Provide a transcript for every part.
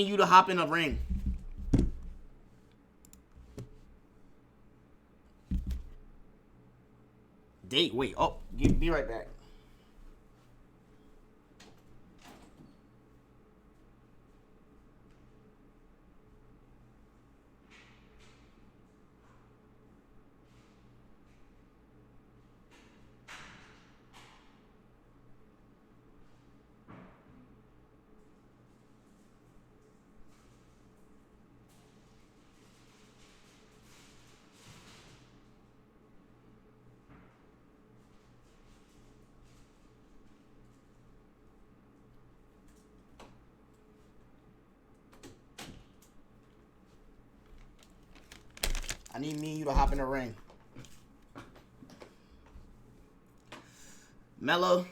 You to hop in a ring. Date, wait. Oh, be right back. I need me and you to hop in the ring. Mello,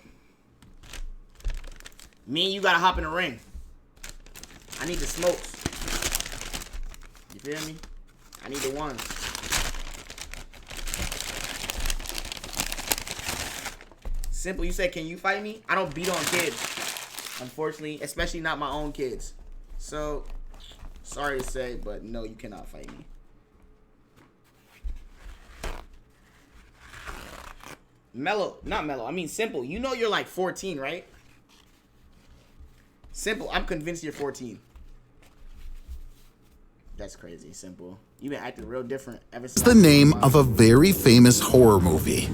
me and you gotta hop in the ring. I need the smokes. You feel me? I need the ones. Simple, you said, can you fight me? I don't beat on kids, unfortunately, especially not my own kids. So, sorry to say, but no, you cannot fight me. Mello, not Mello, I mean Simple. You know you're like 14, right? Simple, I'm convinced you're 14. That's crazy, Simple. You've been acting real different ever since. It's the name of a very famous horror movie.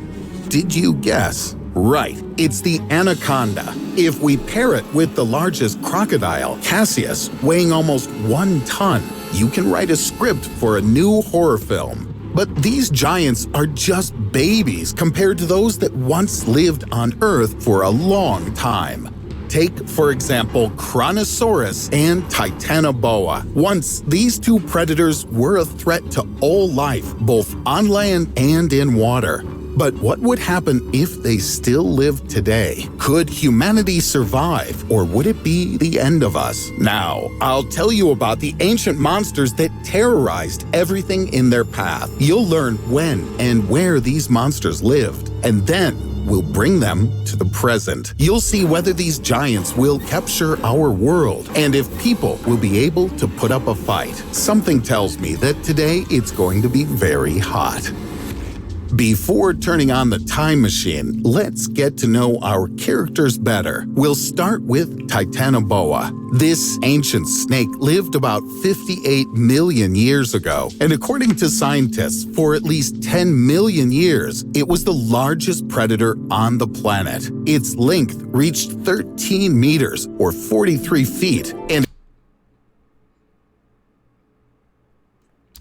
Did you guess? Right, it's the Anaconda. If we pair it with the largest crocodile, Cassius, weighing almost 1 ton, you can write a script for a new horror film. But these giants are just babies compared to those that once lived on Earth for a long time. Take, for example, Kronosaurus and Titanoboa. Once, these two predators were a threat to all life, both on land and in water. But what would happen if they still lived today? Could humanity survive, or would it be the end of us? Now, I'll tell you about the ancient monsters that terrorized everything in their path. You'll learn when and where these monsters lived, and then we'll bring them to the present. You'll see whether these giants will capture our world, and if people will be able to put up a fight. Something tells me that today it's going to be very hot. Before turning on the time machine, let's get to know our characters better. We'll start with Titanoboa. This ancient snake lived about 58 million years ago, and according to scientists, for at least 10 million years, it was the largest predator on the planet. Its length reached 13 meters, or 43 feet, and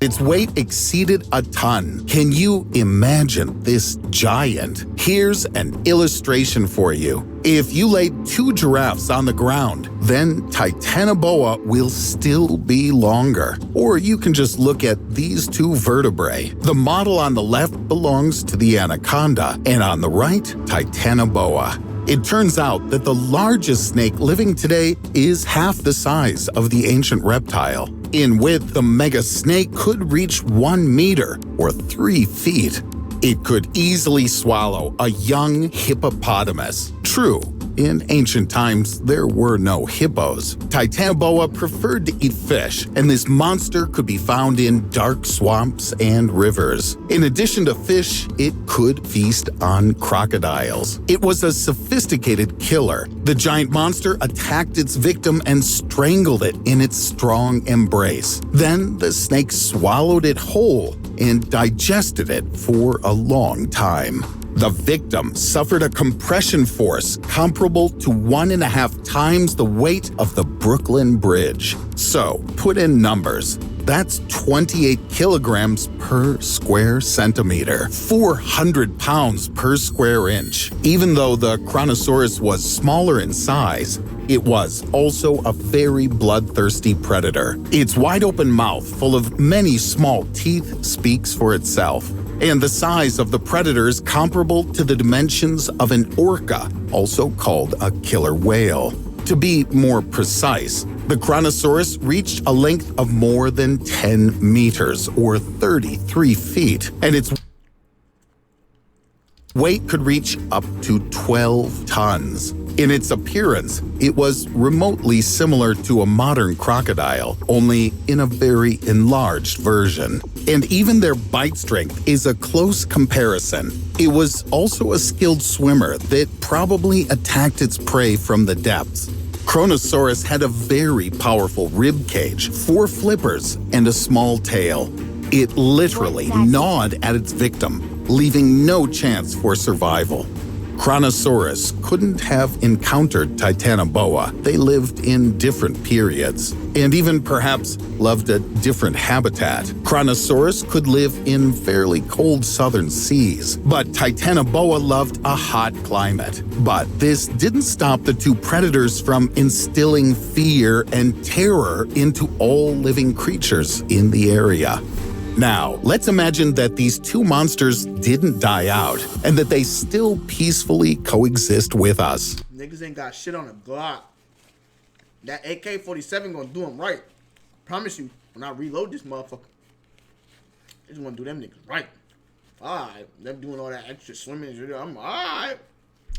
its weight exceeded a ton. Can you imagine this giant? Here's an illustration for you. If you laid 2 giraffes on the ground, then Titanoboa will still be longer. Or you can just look at these 2 vertebrae. The model on the left belongs to the anaconda, and on the right, Titanoboa. It turns out that the largest snake living today is half the size of the ancient reptile. In width, the mega snake could reach 1 meter, or 3 feet. It could easily swallow a young hippopotamus. True, in ancient times, there were no hippos. Titanoboa preferred to eat fish, and this monster could be found in dark swamps and rivers. In addition to fish, it could feast on crocodiles. It was a sophisticated killer. The giant monster attacked its victim and strangled it in its strong embrace. Then the snake swallowed it whole and digested it for a long time. The victim suffered a compression force comparable to 1.5 times the weight of the Brooklyn Bridge. So, put in numbers. That's 28 kilograms per square centimeter, 400 pounds per square inch. Even though the Kronosaurus was smaller in size, it was also a very bloodthirsty predator. Its wide-open mouth, full of many small teeth, speaks for itself. And the size of the predator is comparable to the dimensions of an orca, also called a killer whale. To be more precise, the Kronosaurus reached a length of more than 10 meters, or 33 feet, and its weight could reach up to 12 tons. In its appearance, it was remotely similar to a modern crocodile, only in a very enlarged version. And even their bite strength is a close comparison. It was also a skilled swimmer that probably attacked its prey from the depths. Kronosaurus had a very powerful rib cage, 4 flippers, and a small tail. It literally gnawed at its victim, leaving no chance for survival. Kronosaurus couldn't have encountered Titanoboa. They lived in different periods, and even perhaps loved a different habitat. Kronosaurus could live in fairly cold southern seas, but Titanoboa loved a hot climate. But this didn't stop the two predators from instilling fear and terror into all living creatures in the area. Now, let's imagine that these two monsters didn't die out and that they still peacefully coexist with us. Niggas ain't got shit on a Glock. That AK-47 gonna do them right. Promise you, when I reload this motherfucker, I just wanna do them niggas right. Alright, them doing all that extra swimming, I'm alright.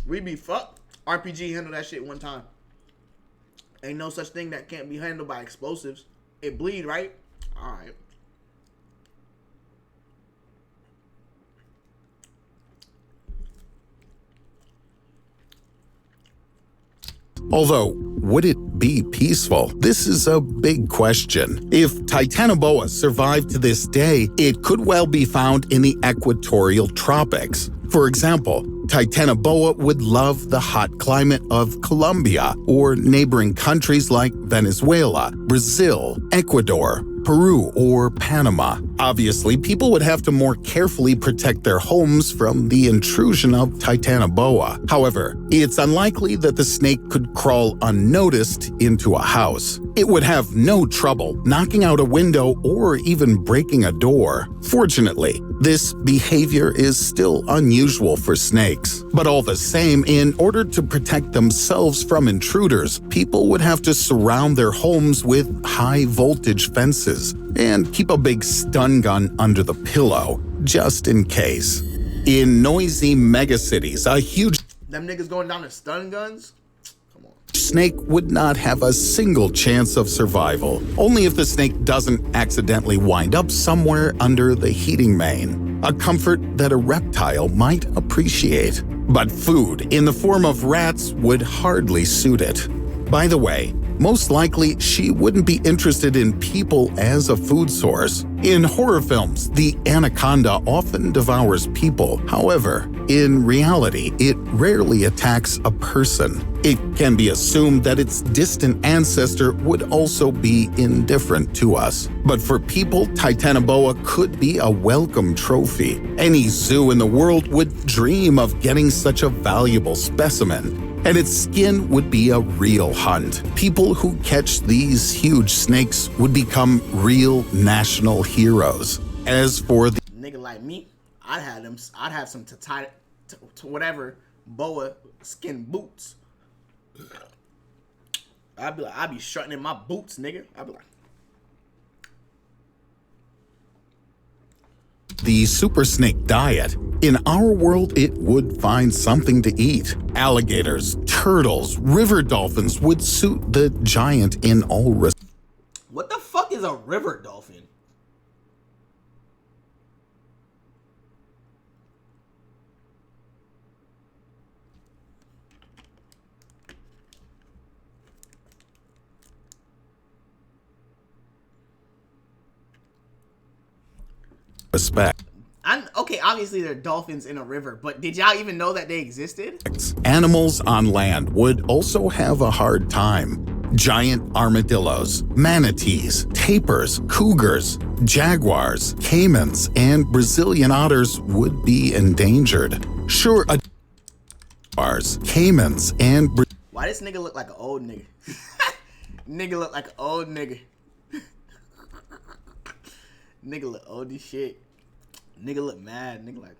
We be fucked. RPG handled that shit one time. Ain't no such thing that can't be handled by explosives. It bleed, right? Alright. Although, would it be peaceful? This is a big question. If Titanoboa survived to this day, it could well be found in the equatorial tropics. For example, Titanoboa would love the hot climate of Colombia or neighboring countries like Venezuela, Brazil, Ecuador, Peru, or Panama. Obviously, people would have to more carefully protect their homes from the intrusion of Titanoboa. However, it's unlikely that the snake could crawl unnoticed into a house. It would have no trouble knocking out a window or even breaking a door. Fortunately, this behavior is still unusual for snakes. But all the same, in order to protect themselves from intruders, people would have to surround their homes with high-voltage fences and keep a big stun gun under the pillow, just in case. In noisy megacities, a huge Them niggas going down to stun guns? Come on. snake would not have a single chance of survival, only if the snake doesn't accidentally wind up somewhere under the heating main, a comfort that a reptile might appreciate. But food in the form of rats would hardly suit it. By the way, most likely she wouldn't be interested in people as a food source. In horror films, the anaconda often devours people. However, in reality, it rarely attacks a person. It can be assumed that its distant ancestor would also be indifferent to us. But for people, Titanoboa could be a welcome trophy. Any zoo in the world would dream of getting such a valuable specimen. And its skin would be a real hunt. People who catch these huge snakes would become real national heroes. As for the Nigga like me, I'd have some whatever boa skin boots. I'd be strutting in my boots, nigga. I'd be like, the super snake diet, in our world it would find something to eat. Alligators, turtles, river dolphins would suit the giant in all respects. what the fuck is a river dolphin? Okay, obviously there are dolphins in a river, but did y'all even know that they existed? Animals on land would also have a hard time. Giant armadillos, manatees, tapirs, cougars, jaguars, caimans, and Brazilian otters would be endangered. Sure, caimans, and Why this nigga look like an old nigga? Nigga look like an old nigga. Nigga look old as shit. Nigga look mad. Nigga like,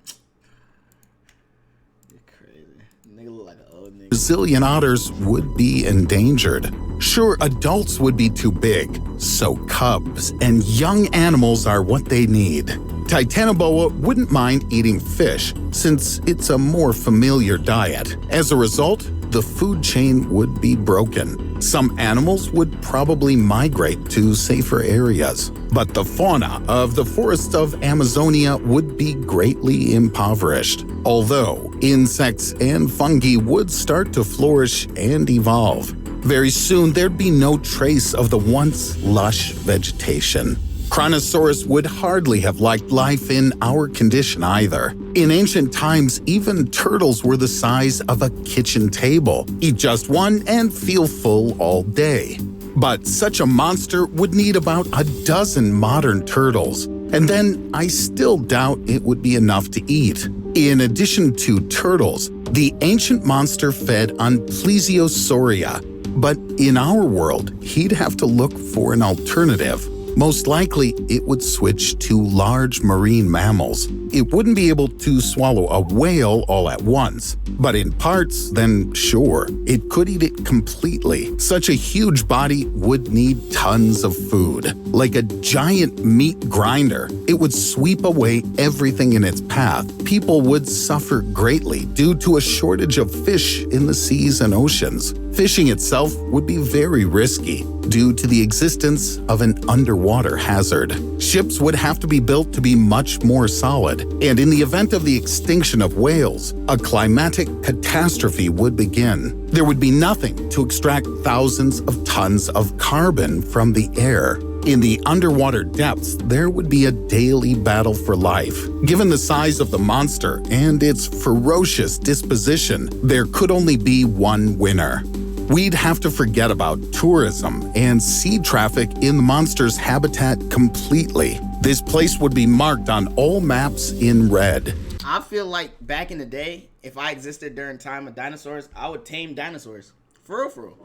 you're crazy. Nigga look like an old nigga. Brazilian otters would be endangered. Sure, adults would be too big, so cubs and young animals are what they need. Titanoboa wouldn't mind eating fish, since it's a more familiar diet. As a result, the food chain would be broken. Some animals would probably migrate to safer areas, but the fauna of the forests of Amazonia would be greatly impoverished, although insects and fungi would start to flourish and evolve. Very soon, there'd be no trace of the once lush vegetation. Kronosaurus would hardly have liked life in our condition either. In ancient times, even turtles were the size of a kitchen table. Eat just one and feel full all day. But such a monster would need about a dozen modern turtles, and then I still doubt it would be enough to eat. In addition to turtles, the ancient monster fed on Plesiosauria, but in our world, he'd have to look for an alternative. Most likely, it would switch to large marine mammals. It wouldn't be able to swallow a whale all at once, but in parts, then sure, it could eat it completely. Such a huge body would need tons of food. Like a giant meat grinder, it would sweep away everything in its path. People would suffer greatly due to a shortage of fish in the seas and oceans. Fishing itself would be very risky due to the existence of an underwater hazard. Ships would have to be built to be much more solid, and in the event of the extinction of whales, a climatic catastrophe would begin. There would be nothing to extract thousands of tons of carbon from the air. In the underwater depths, there would be a daily battle for life. Given the size of the monster and its ferocious disposition, there could only be one winner. We'd have to forget about tourism and sea traffic in the monster's habitat completely. This place would be marked on all maps in red. I feel like back in the day, if I existed during time of dinosaurs, I would tame dinosaurs. For real, for real.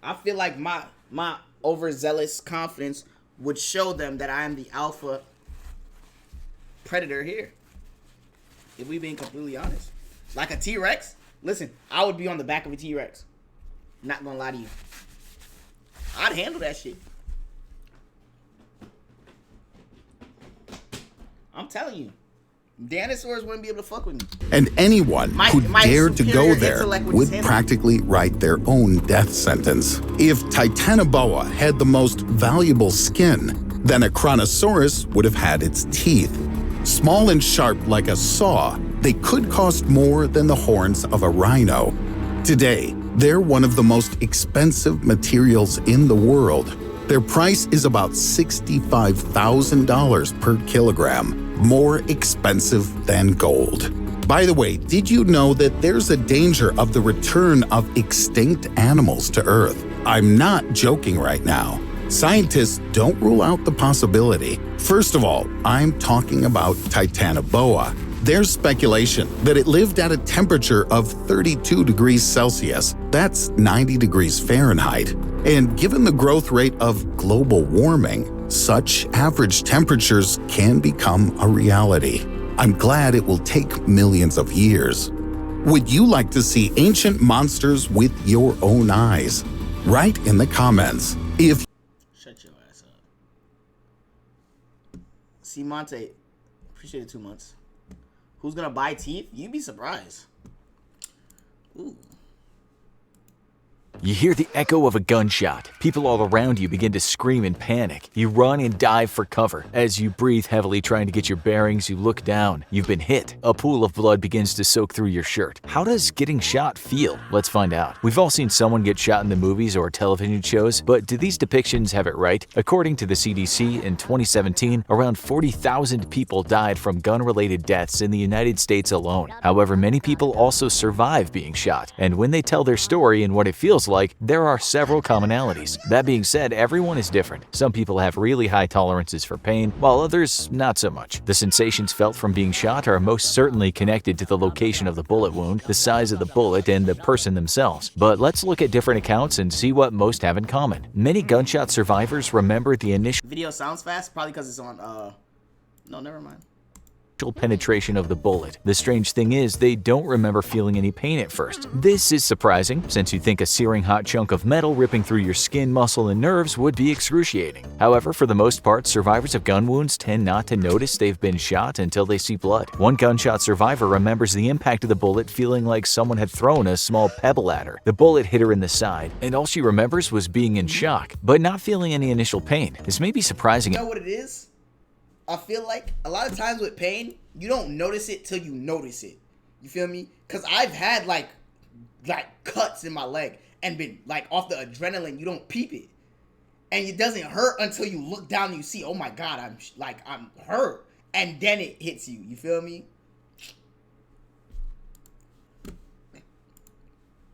I feel like my overzealous confidence would show them that I am the alpha predator here. If we being completely honest. Like a T-Rex, listen, I would be on the back of a T-Rex. Not gonna lie to you. I'd handle that shit. I'm telling you. Dinosaurs wouldn't be able to fuck with me. And anyone who dared to go there would practically write their own death sentence. If Titanoboa had the most valuable skin, then a Kronosaurus would have had its teeth. Small and sharp like a saw, they could cost more than the horns of a rhino. Today, they're one of the most expensive materials in the world. Their price is about $65,000 per kilogram, more expensive than gold. By the way, did you know that there's a danger of the return of extinct animals to Earth? I'm not joking right now. Scientists don't rule out the possibility. First of all, I'm talking about Titanoboa. There's speculation that it lived at a temperature of 32 degrees Celsius. That's 90 degrees Fahrenheit. And given the growth rate of global warming, such average temperatures can become a reality. I'm glad it will take millions of years. Would you like to see ancient monsters with your own eyes? Write in the comments. Shut your ass up. See, Monte, appreciate it 2 months. Who's gonna buy teeth? You'd be surprised. Ooh. You hear the echo of a gunshot. People all around you begin to scream in panic. You run and dive for cover. As you breathe heavily trying to get your bearings, you look down. You've been hit. A pool of blood begins to soak through your shirt. How does getting shot feel? Let's find out. We've all seen someone get shot in the movies or television shows, but do these depictions have it right? According to the CDC, in 2017, around 40,000 people died from gun-related deaths in the United States alone. However, many people also survive being shot, and when they tell their story and what it feels like, there are several commonalities. That being said, everyone is different. Some people have really high tolerances for pain, while others not so much. The sensations felt from being shot are most certainly connected to the location of the bullet wound, the size of the bullet, and the person themselves. But let's look at different accounts and see what most have in common. Many gunshot survivors remember the initial Video sounds fast, probably because it's on, no, never mind. penetration of the bullet. The strange thing is, they don't remember feeling any pain at first. This is surprising, since you'd think a searing hot chunk of metal ripping through your skin, muscle, and nerves would be excruciating. However, for the most part, survivors of gun wounds tend not to notice they've been shot until they see blood. One gunshot survivor remembers the impact of the bullet feeling like someone had thrown a small pebble at her. The bullet hit her in the side, and all she remembers was being in shock, but not feeling any initial pain. This may be surprising. You know what it is? I feel like a lot of times with pain, you don't notice it till you notice it. You feel me? Because I've had like cuts in my leg and been like off the adrenaline, you don't peep it. And it doesn't hurt until you look down and you see, oh my God, I'm hurt. And then it hits you. You feel me?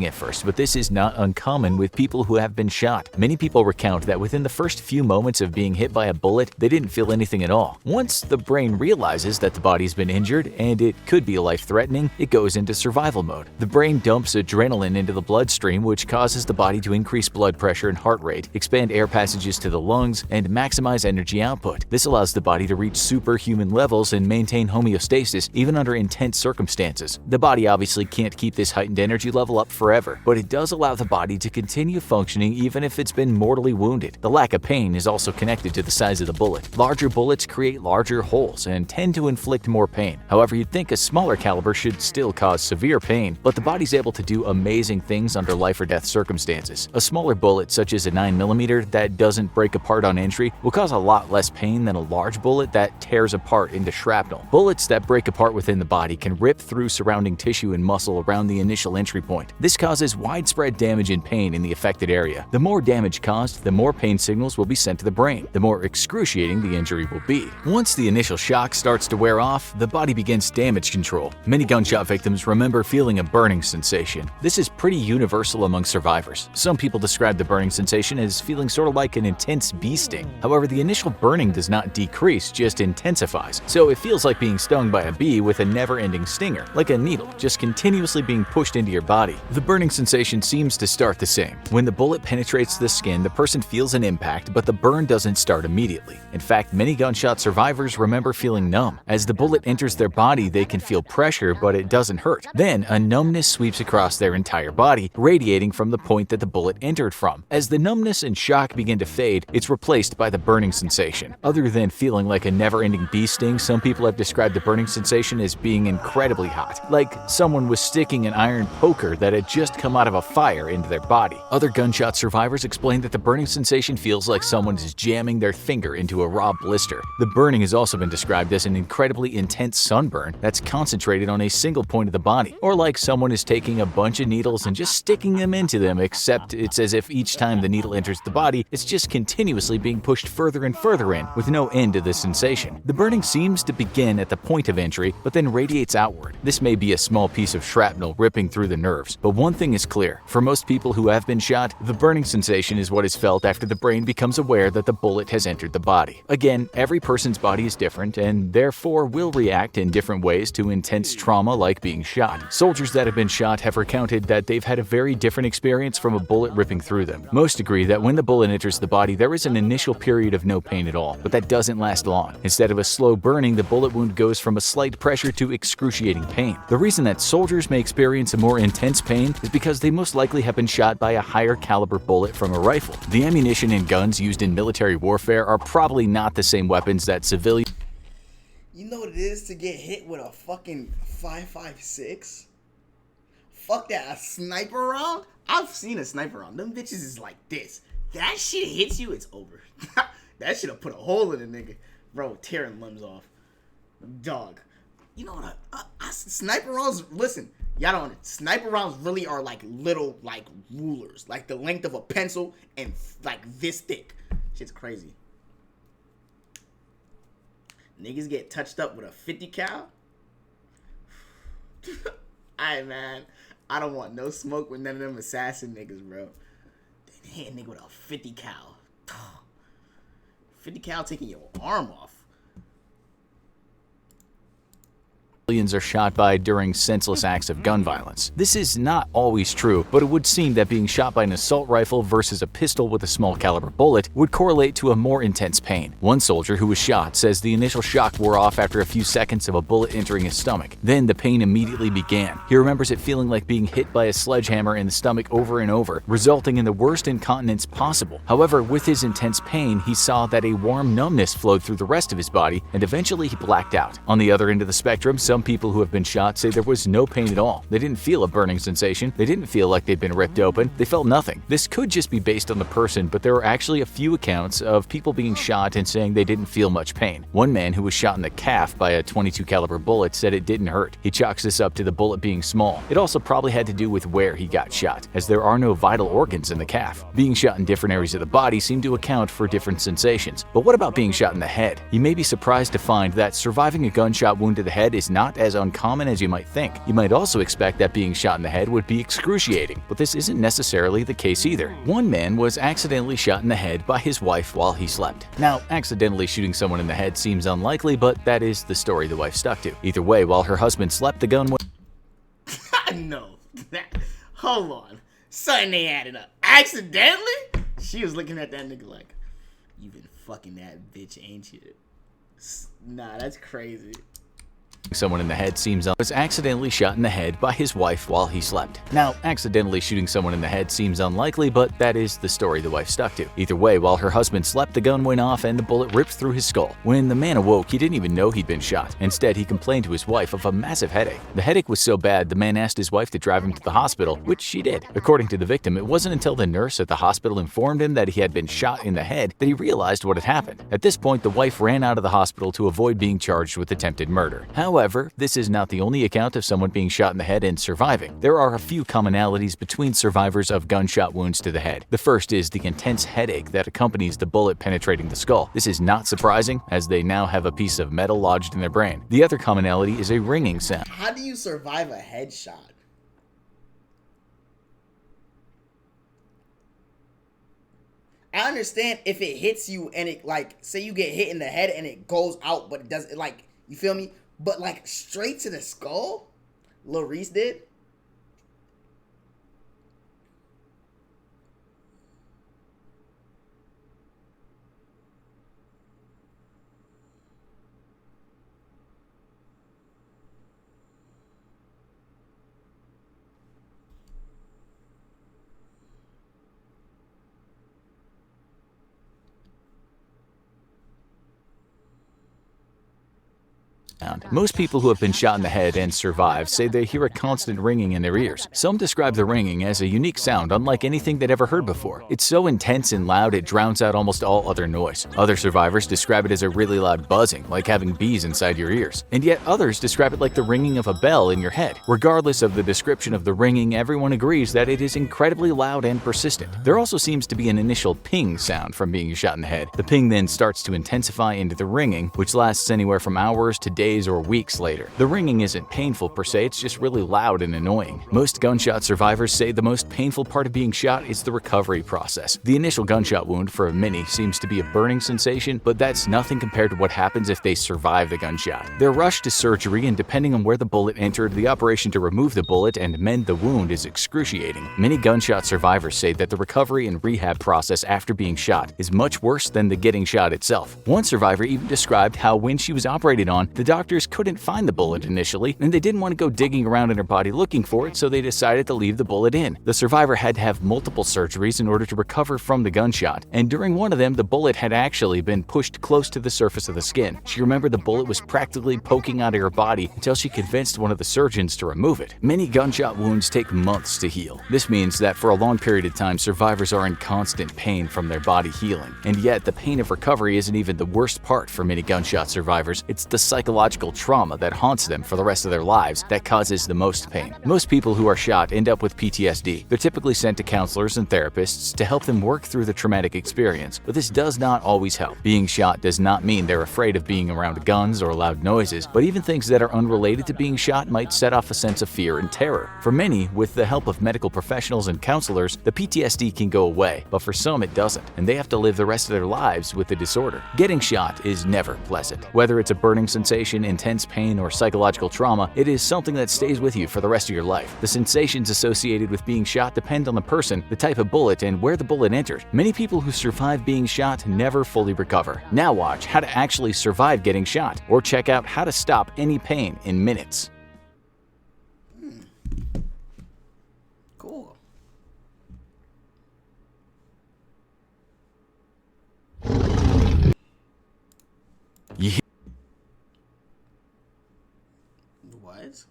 At first, but this is not uncommon with people who have been shot. Many people recount that within the first few moments of being hit by a bullet, they didn't feel anything at all. Once the brain realizes that the body's been injured and it could be life-threatening, it goes into survival mode. The brain dumps adrenaline into the bloodstream, which causes the body to increase blood pressure and heart rate, expand air passages to the lungs, and maximize energy output. This allows the body to reach superhuman levels and maintain homeostasis even under intense circumstances. The body obviously can't keep this heightened energy level up forever, but it does allow the body to continue functioning even if it's been mortally wounded. The lack of pain is also connected to the size of the bullet. Larger bullets create larger holes and tend to inflict more pain. However, you'd think a smaller caliber should still cause severe pain, but the body's able to do amazing things under life or death circumstances. A smaller bullet, such as a 9mm that doesn't break apart on entry, will cause a lot less pain than a large bullet that tears apart into shrapnel. Bullets that break apart within the body can rip through surrounding tissue and muscle around the initial entry point. This causes widespread damage and pain in the affected area. The more damage caused, the more pain signals will be sent to the brain, the more excruciating the injury will be. Once the initial shock starts to wear off, the body begins damage control. Many gunshot victims remember feeling a burning sensation. This is pretty universal among survivors. Some people describe the burning sensation as feeling sort of like an intense bee sting. However, the initial burning does not decrease, just intensifies. So it feels like being stung by a bee with a never-ending stinger, like a needle just continuously being pushed into your body. The burning sensation seems to start the same. When the bullet penetrates the skin, the person feels an impact, but the burn doesn't start immediately. In fact, many gunshot survivors remember feeling numb. As the bullet enters their body, they can feel pressure, but it doesn't hurt. Then, a numbness sweeps across their entire body, radiating from the point that the bullet entered from. As the numbness and shock begin to fade, it's replaced by the burning sensation. Other than feeling like a never-ending bee sting, some people have described the burning sensation as being incredibly hot, like someone was sticking an iron poker that had just come out of a fire into their body. Other gunshot survivors explain that the burning sensation feels like someone is jamming their finger into a raw blister. The burning has also been described as an incredibly intense sunburn that's concentrated on a single point of the body, or like someone is taking a bunch of needles and just sticking them into them, except it's as if each time the needle enters the body, it's just continuously being pushed further and further in, with no end to the sensation. The burning seems to begin at the point of entry, but then radiates outward. This may be a small piece of shrapnel ripping through the nerves, but one thing is clear. For most people who have been shot, the burning sensation is what is felt after the brain becomes aware that the bullet has entered the body. Again, every person's body is different and therefore will react in different ways to intense trauma like being shot. Soldiers that have been shot have recounted that they've had a very different experience from a bullet ripping through them. Most agree that when the bullet enters the body, there is an initial period of no pain at all, but that doesn't last long. Instead of a slow burning, the bullet wound goes from a slight pressure to excruciating pain. The reason that soldiers may experience a more intense pain is because they most likely have been shot by a higher caliber bullet from a rifle. The ammunition and guns used in military warfare are probably not the same weapons that civilians. You know what it is to get hit with a fucking 5.56? Fuck that, a sniper round? I've seen a sniper round. Them bitches is like this. That shit hits you, it's over. That shit'll put a hole in a nigga. Bro, tearing limbs off. Dog. You know what? Sniper rounds, listen. Y'all don't. Sniper rounds really are like little, like rulers, like the length of a pencil and like this thick. Shit's crazy. Niggas get touched up with a 50 cal. Alright, man. I don't want no smoke with none of them assassin niggas, bro. They hit a nigga with a 50 cal. 50 cal taking your arm off. Civilians are shot by during senseless acts of gun violence. This is not always true, but it would seem that being shot by an assault rifle versus a pistol with a small caliber bullet would correlate to a more intense pain. One soldier who was shot says the initial shock wore off after a few seconds of a bullet entering his stomach. Then the pain immediately began. He remembers it feeling like being hit by a sledgehammer in the stomach over and over, resulting in the worst incontinence possible. However, with his intense pain, he saw that a warm numbness flowed through the rest of his body, and eventually he blacked out. On the other end of the spectrum, some people who have been shot say there was no pain at all. They didn't feel a burning sensation. They didn't feel like they'd been ripped open. They felt nothing. This could just be based on the person, but there are actually a few accounts of people being shot and saying they didn't feel much pain. One man who was shot in the calf by a .22 caliber bullet said it didn't hurt. He chalks this up to the bullet being small. It also probably had to do with where he got shot, as there are no vital organs in the calf. Being shot in different areas of the body seem to account for different sensations. But what about being shot in the head? You may be surprised to find that surviving a gunshot wound to the head is not as uncommon as you might think. You might also expect that being shot in the head would be excruciating, but this isn't necessarily the case either. One man was accidentally shot in the head by his wife while he slept. Now, accidentally shooting someone in the head seems unlikely, but that is the story the wife stuck to. Either way, while her husband slept, the gun was No. Hold on. Something they added up. Accidentally? She was looking at that nigga like, you been fucking that bitch, ain't you? Nah, that's crazy. someone in the head was accidentally shot in the head by his wife while he slept. Now, accidentally shooting someone in the head seems unlikely, but that is the story the wife stuck to. Either way, while her husband slept, the gun went off and the bullet ripped through his skull. When the man awoke, he didn't even know he'd been shot. Instead, he complained to his wife of a massive headache. The headache was so bad, the man asked his wife to drive him to the hospital, which she did. According to the victim, it wasn't until the nurse at the hospital informed him that he had been shot in the head that he realized what had happened. At this point, the wife ran out of the hospital to avoid being charged with attempted murder. However, this is not the only account of someone being shot in the head and surviving. There are a few commonalities between survivors of gunshot wounds to the head. The first is the intense headache that accompanies the bullet penetrating the skull. This is not surprising, as they now have a piece of metal lodged in their brain. The other commonality is a ringing sound. How do you survive a headshot? I understand if it hits you and it, like, say you get hit in the head and it goes out, but it doesn't, like, you feel me? But, like, straight to the skull? Lil Reese did? Most people who have been shot in the head and survive say they hear a constant ringing in their ears. Some describe the ringing as a unique sound unlike anything they'd ever heard before. It's so intense and loud it drowns out almost all other noise. Other survivors describe it as a really loud buzzing, like having bees inside your ears. And yet others describe it like the ringing of a bell in your head. Regardless of the description of the ringing, everyone agrees that it is incredibly loud and persistent. There also seems to be an initial ping sound from being shot in the head. The ping then starts to intensify into the ringing, which lasts anywhere from hours to days or weeks later. The ringing isn't painful per se, it's just really loud and annoying. Most gunshot survivors say the most painful part of being shot is the recovery process. The initial gunshot wound for many seems to be a burning sensation, but that's nothing compared to what happens if they survive the gunshot. They're rushed to surgery, and depending on where the bullet entered, the operation to remove the bullet and mend the wound is excruciating. Many gunshot survivors say that the recovery and rehab process after being shot is much worse than the getting shot itself. One survivor even described how when she was operated on, the doctors couldn't find the bullet initially, and they didn't want to go digging around in her body looking for it, so they decided to leave the bullet in. The survivor had to have multiple surgeries in order to recover from the gunshot, and during one of them, the bullet had actually been pushed close to the surface of the skin. She remembered the bullet was practically poking out of her body until she convinced one of the surgeons to remove it. Many gunshot wounds take months to heal. This means that for a long period of time, survivors are in constant pain from their body healing. And yet, the pain of recovery isn't even the worst part for many gunshot survivors. It's the psychological trauma that haunts them for the rest of their lives that causes the most pain. Most people who are shot end up with PTSD. They're typically sent to counselors and therapists to help them work through the traumatic experience, but this does not always help. Being shot does not mean they're afraid of being around guns or loud noises, but even things that are unrelated to being shot might set off a sense of fear and terror. For many, with the help of medical professionals and counselors, the PTSD can go away, but for some it doesn't, and they have to live the rest of their lives with the disorder. Getting shot is never pleasant. Whether it's a burning sensation depression, intense pain, or psychological trauma, it is something that stays with you for the rest of your life. The sensations associated with being shot depend on the person, the type of bullet, and where the bullet entered. Many people who survive being shot never fully recover. Now watch how to actually survive getting shot, or check out how to stop any pain in minutes. Cool. What?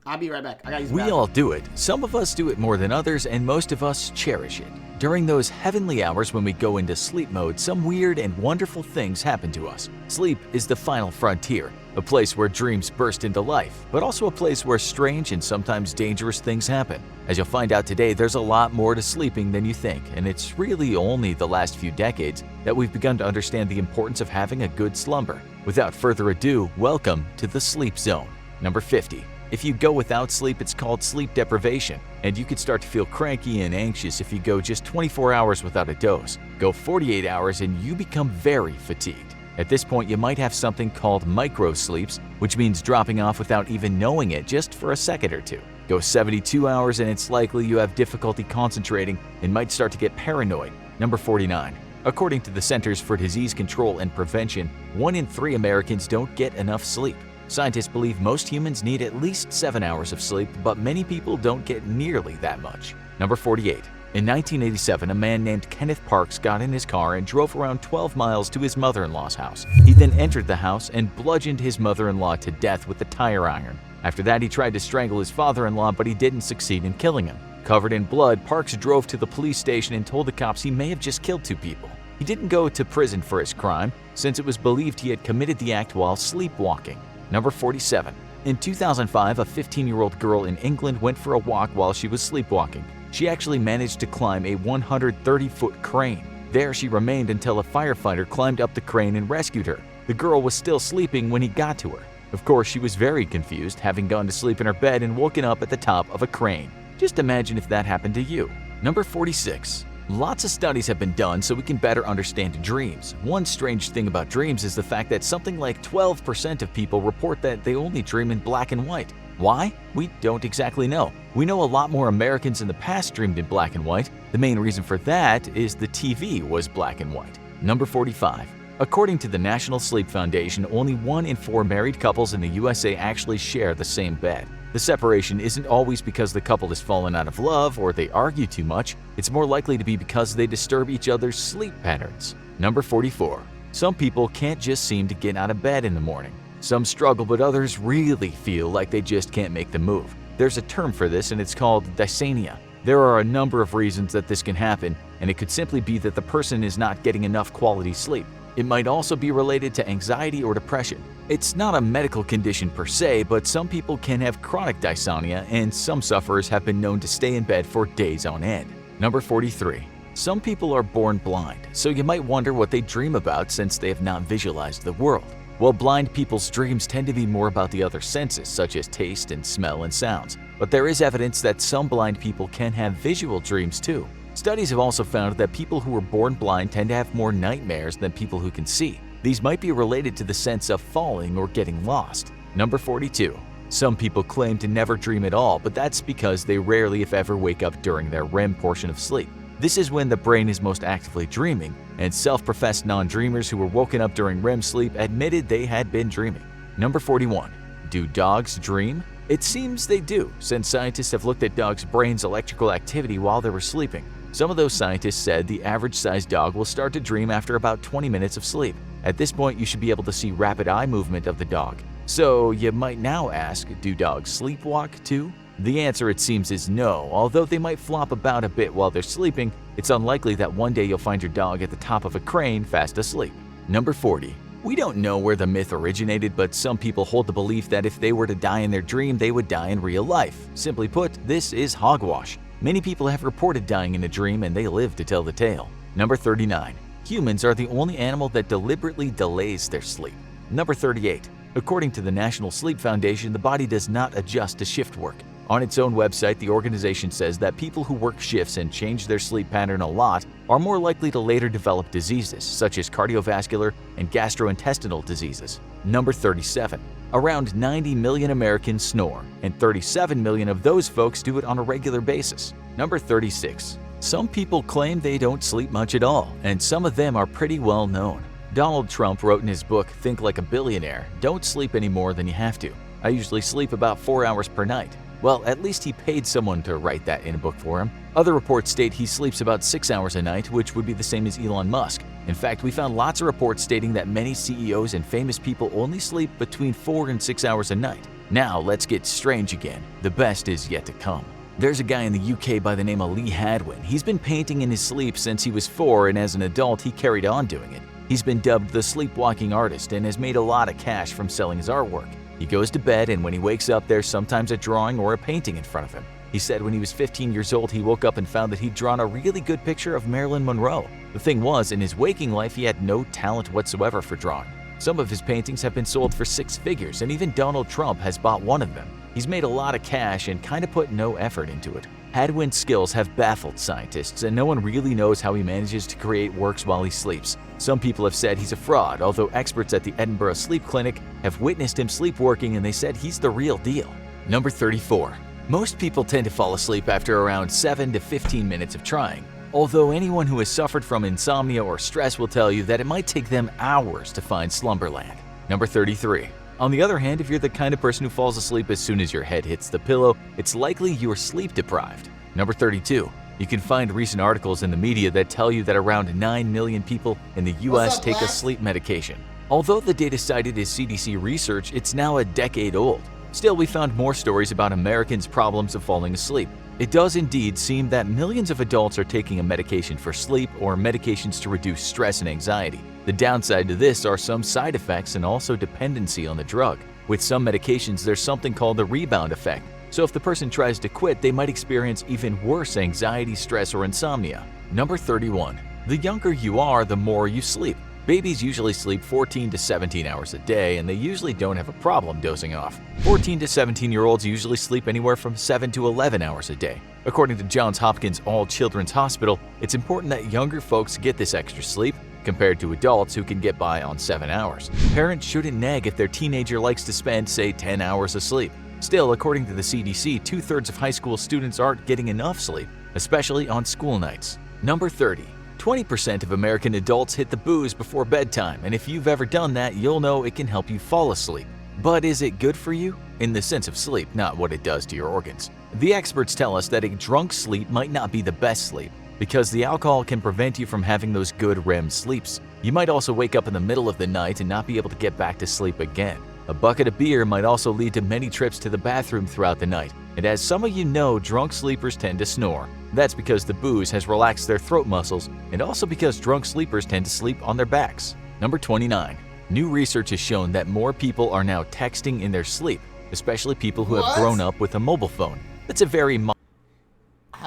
I'll be right back. I gotta use the We bathroom. all do it. Some of us do it more than others, and most of us cherish it. During those heavenly hours when we go into sleep mode, some weird and wonderful things happen to us. Sleep is the final frontier, a place where dreams burst into life, but also a place where strange and sometimes dangerous things happen. As you'll find out today, there's a lot more to sleeping than you think, and it's really only the last few decades that we've begun to understand the importance of having a good slumber. Without further ado, welcome to the Sleep Zone. Number 50. If you go without sleep, it's called sleep deprivation, and you could start to feel cranky and anxious if you go just 24 hours without a dose. Go 48 hours and you become very fatigued. At this point, you might have something called micro-sleeps, which means dropping off without even knowing it just for a second or two. Go 72 hours and it's likely you have difficulty concentrating and might start to get paranoid. Number 49. According to the Centers for Disease Control and Prevention, 1 in 3 Americans don't get enough sleep. Scientists believe most humans need at least 7 hours of sleep, but many people don't get nearly that much. Number 48. In 1987, a man named Kenneth Parks got in his car and drove around 12 miles to his mother-in-law's house. He then entered the house and bludgeoned his mother-in-law to death with a tire iron. After that, he tried to strangle his father-in-law, but he didn't succeed in killing him. Covered in blood, Parks drove to the police station and told the cops he may have just killed 2 people. He didn't go to prison for his crime, since it was believed he had committed the act while sleepwalking. Number 47. In 2005, a 15-year-old girl in England went for a walk while she was sleepwalking. She actually managed to climb a 130-foot crane. There she remained until a firefighter climbed up the crane and rescued her. The girl was still sleeping when he got to her. Of course, she was very confused, having gone to sleep in her bed and woken up at the top of a crane. Just imagine if that happened to you. Number 46. Lots of studies have been done so we can better understand dreams. One strange thing about dreams is the fact that something like 12% of people report that they only dream in black and white. Why? We don't exactly know. We know a lot more Americans in the past dreamed in black and white. The main reason for that is the TV was black and white. Number 45. According to the National Sleep Foundation, only 1 in 4 married couples in the USA actually share the same bed. The separation isn't always because the couple has fallen out of love or they argue too much. It's more likely to be because they disturb each other's sleep patterns. Number 44. Some people can't just seem to get out of bed in the morning. Some struggle, but others really feel like they just can't make the move. There's a term for this, and it's called dysania. There are a number of reasons that this can happen, and it could simply be that the person is not getting enough quality sleep. It might also be related to anxiety or depression. It's not a medical condition per se, but some people can have chronic dysania, and some sufferers have been known to stay in bed for days on end. Number 43. Some people are born blind, so you might wonder what they dream about since they have not visualized the world. Well, blind people's dreams tend to be more about the other senses, such as taste and smell and sounds. But there is evidence that some blind people can have visual dreams too. Studies have also found that people who are born blind tend to have more nightmares than people who can see. These might be related to the sense of falling or getting lost. Number 42. Some people claim to never dream at all, but that's because they rarely if ever wake up during their REM portion of sleep. This is when the brain is most actively dreaming, and self-professed non-dreamers who were woken up during REM sleep admitted they had been dreaming. Number 41. Do dogs dream? It seems they do, since scientists have looked at dogs' brains' electrical activity while they were sleeping. Some of those scientists said the average-sized dog will start to dream after about 20 minutes of sleep. At this point, you should be able to see rapid eye movement of the dog. So you might now ask, do dogs sleepwalk too? The answer, it seems, is no. Although they might flop about a bit while they're sleeping, it's unlikely that one day you'll find your dog at the top of a crane fast asleep. Number 40. We don't know where the myth originated, but some people hold the belief that if they were to die in their dream, they would die in real life. Simply put, this is hogwash. Many people have reported dying in a dream, and they live to tell the tale. Number 39. Humans are the only animal that deliberately delays their sleep. Number 38. According to the National Sleep Foundation, the body does not adjust to shift work. On its own website, the organization says that people who work shifts and change their sleep pattern a lot are more likely to later develop diseases such as cardiovascular and gastrointestinal diseases. Number 37. Around 90 million Americans snore, and 37 million of those folks do it on a regular basis. Number 36. Some people claim they don't sleep much at all, and some of them are pretty well known. Donald Trump wrote in his book, Think Like a Billionaire, "Don't sleep any more than you have to. I usually sleep about 4 hours per night." Well, at least he paid someone to write that in a book for him. Other reports state he sleeps about 6 hours a night, which would be the same as Elon Musk. In fact, we found lots of reports stating that many CEOs and famous people only sleep between 4 and 6 hours a night. Now, let's get strange again. The best is yet to come. There's a guy in the UK by the name of Lee Hadwin. He's been painting in his sleep since he was 4, and as an adult, he carried on doing it. He's been dubbed the sleepwalking artist and has made a lot of cash from selling his artwork. He goes to bed, and when he wakes up, there's sometimes a drawing or a painting in front of him. He said when he was 15 years old, he woke up and found that he'd drawn a really good picture of Marilyn Monroe. The thing was, in his waking life, he had no talent whatsoever for drawing. Some of his paintings have been sold for 6 figures, and even Donald Trump has bought one of them. He's made a lot of cash and kind of put no effort into it. Hadwin's skills have baffled scientists, and no one really knows how he manages to create works while he sleeps. Some people have said he's a fraud, although experts at the Edinburgh Sleep Clinic have witnessed him sleepwalking and they said he's the real deal. Number 34. Most people tend to fall asleep after around 7 to 15 minutes of trying, although anyone who has suffered from insomnia or stress will tell you that it might take them hours to find slumberland. Number 33. On the other hand, if you're the kind of person who falls asleep as soon as your head hits the pillow, it's likely you're sleep deprived. Number 32. You can find recent articles in the media that tell you that around 9 million people in the US take a sleep medication. Although the data cited is CDC research, it's now a decade old. Still, we found more stories about Americans' problems of falling asleep. It does indeed seem that millions of adults are taking a medication for sleep or medications to reduce stress and anxiety. The downside to this are some side effects and also dependency on the drug. With some medications, there's something called the rebound effect. So if the person tries to quit, they might experience even worse anxiety, stress, or insomnia. Number 31. The younger you are, the more you sleep. Babies usually sleep 14 to 17 hours a day, and they usually don't have a problem dozing off. 14 to 17-year-olds usually sleep anywhere from 7 to 11 hours a day. According to Johns Hopkins All Children's Hospital, it's important that younger folks get this extra sleep compared to adults who can get by on 7 hours. Parents shouldn't nag if their teenager likes to spend, say, 10 hours asleep. Still, according to the CDC, 2/3 of high school students aren't getting enough sleep, especially on school nights. Number 30. 20% of American adults hit the booze before bedtime, and if you've ever done that, you'll know it can help you fall asleep. But is it good for you? In the sense of sleep, not what it does to your organs. The experts tell us that a drunk sleep might not be the best sleep, because the alcohol can prevent you from having those good REM sleeps. You might also wake up in the middle of the night and not be able to get back to sleep again. A bucket of beer might also lead to many trips to the bathroom throughout the night, and as some of you know, drunk sleepers tend to snore. That's because the booze has relaxed their throat muscles, and also because drunk sleepers tend to sleep on their backs. Number 29. New research has shown that more people are now texting in their sleep, especially people who have grown up with a mobile phone. That's a very Have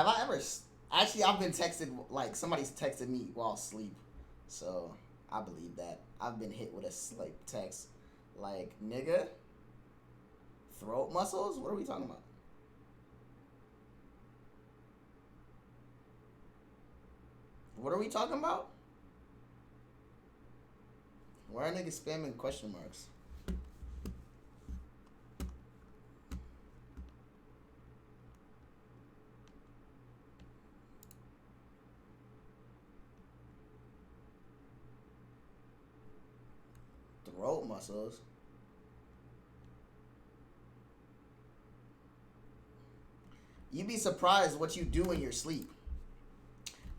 I ever... Actually, I've been texted, like, somebody's texted me while asleep, so I believe that. I've been hit with a sleep text. Like, nigga, throat muscles? What are we talking about? What are we talking about? Why are niggas spamming question marks? Throat muscles? You'd be surprised what you do in your sleep.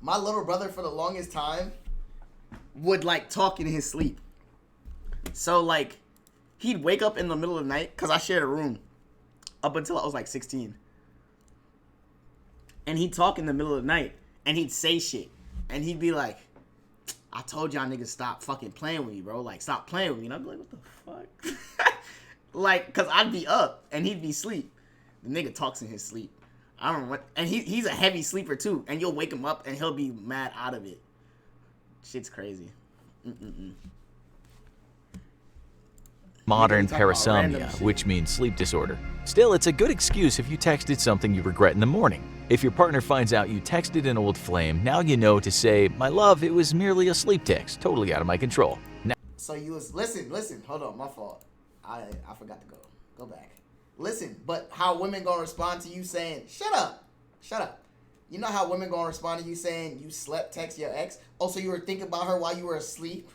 My little brother, for the longest time, would, like, talk in his sleep. So, like, he'd wake up in the middle of the night, because I shared a room up until I was, like, 16. And he'd talk in the middle of the night, and he'd say shit. And he'd be like, I told y'all niggas stop fucking playing with me, bro. Like, stop playing with me. And I'd be like, what the fuck? Like, because I'd be up, and he'd be asleep. The nigga talks in his sleep. I don't know what, and he's a heavy sleeper too, and you'll wake him up and he'll be mad out of it. Shit's crazy. modern talk about random parasomnia, shit. which means sleep disorder. Still, it's a good excuse if you texted something you regret in the morning. If your partner finds out you texted an old flame, now you know to say, "My love, it was merely a sleep text, totally out of my control." Now, So you was listen. Hold on, my fault. I forgot to go back. Listen, but how women gonna respond to you saying, "Shut up"? You know how women gonna respond to you saying you slept text your ex? Oh, so you were thinking about her while you were asleep?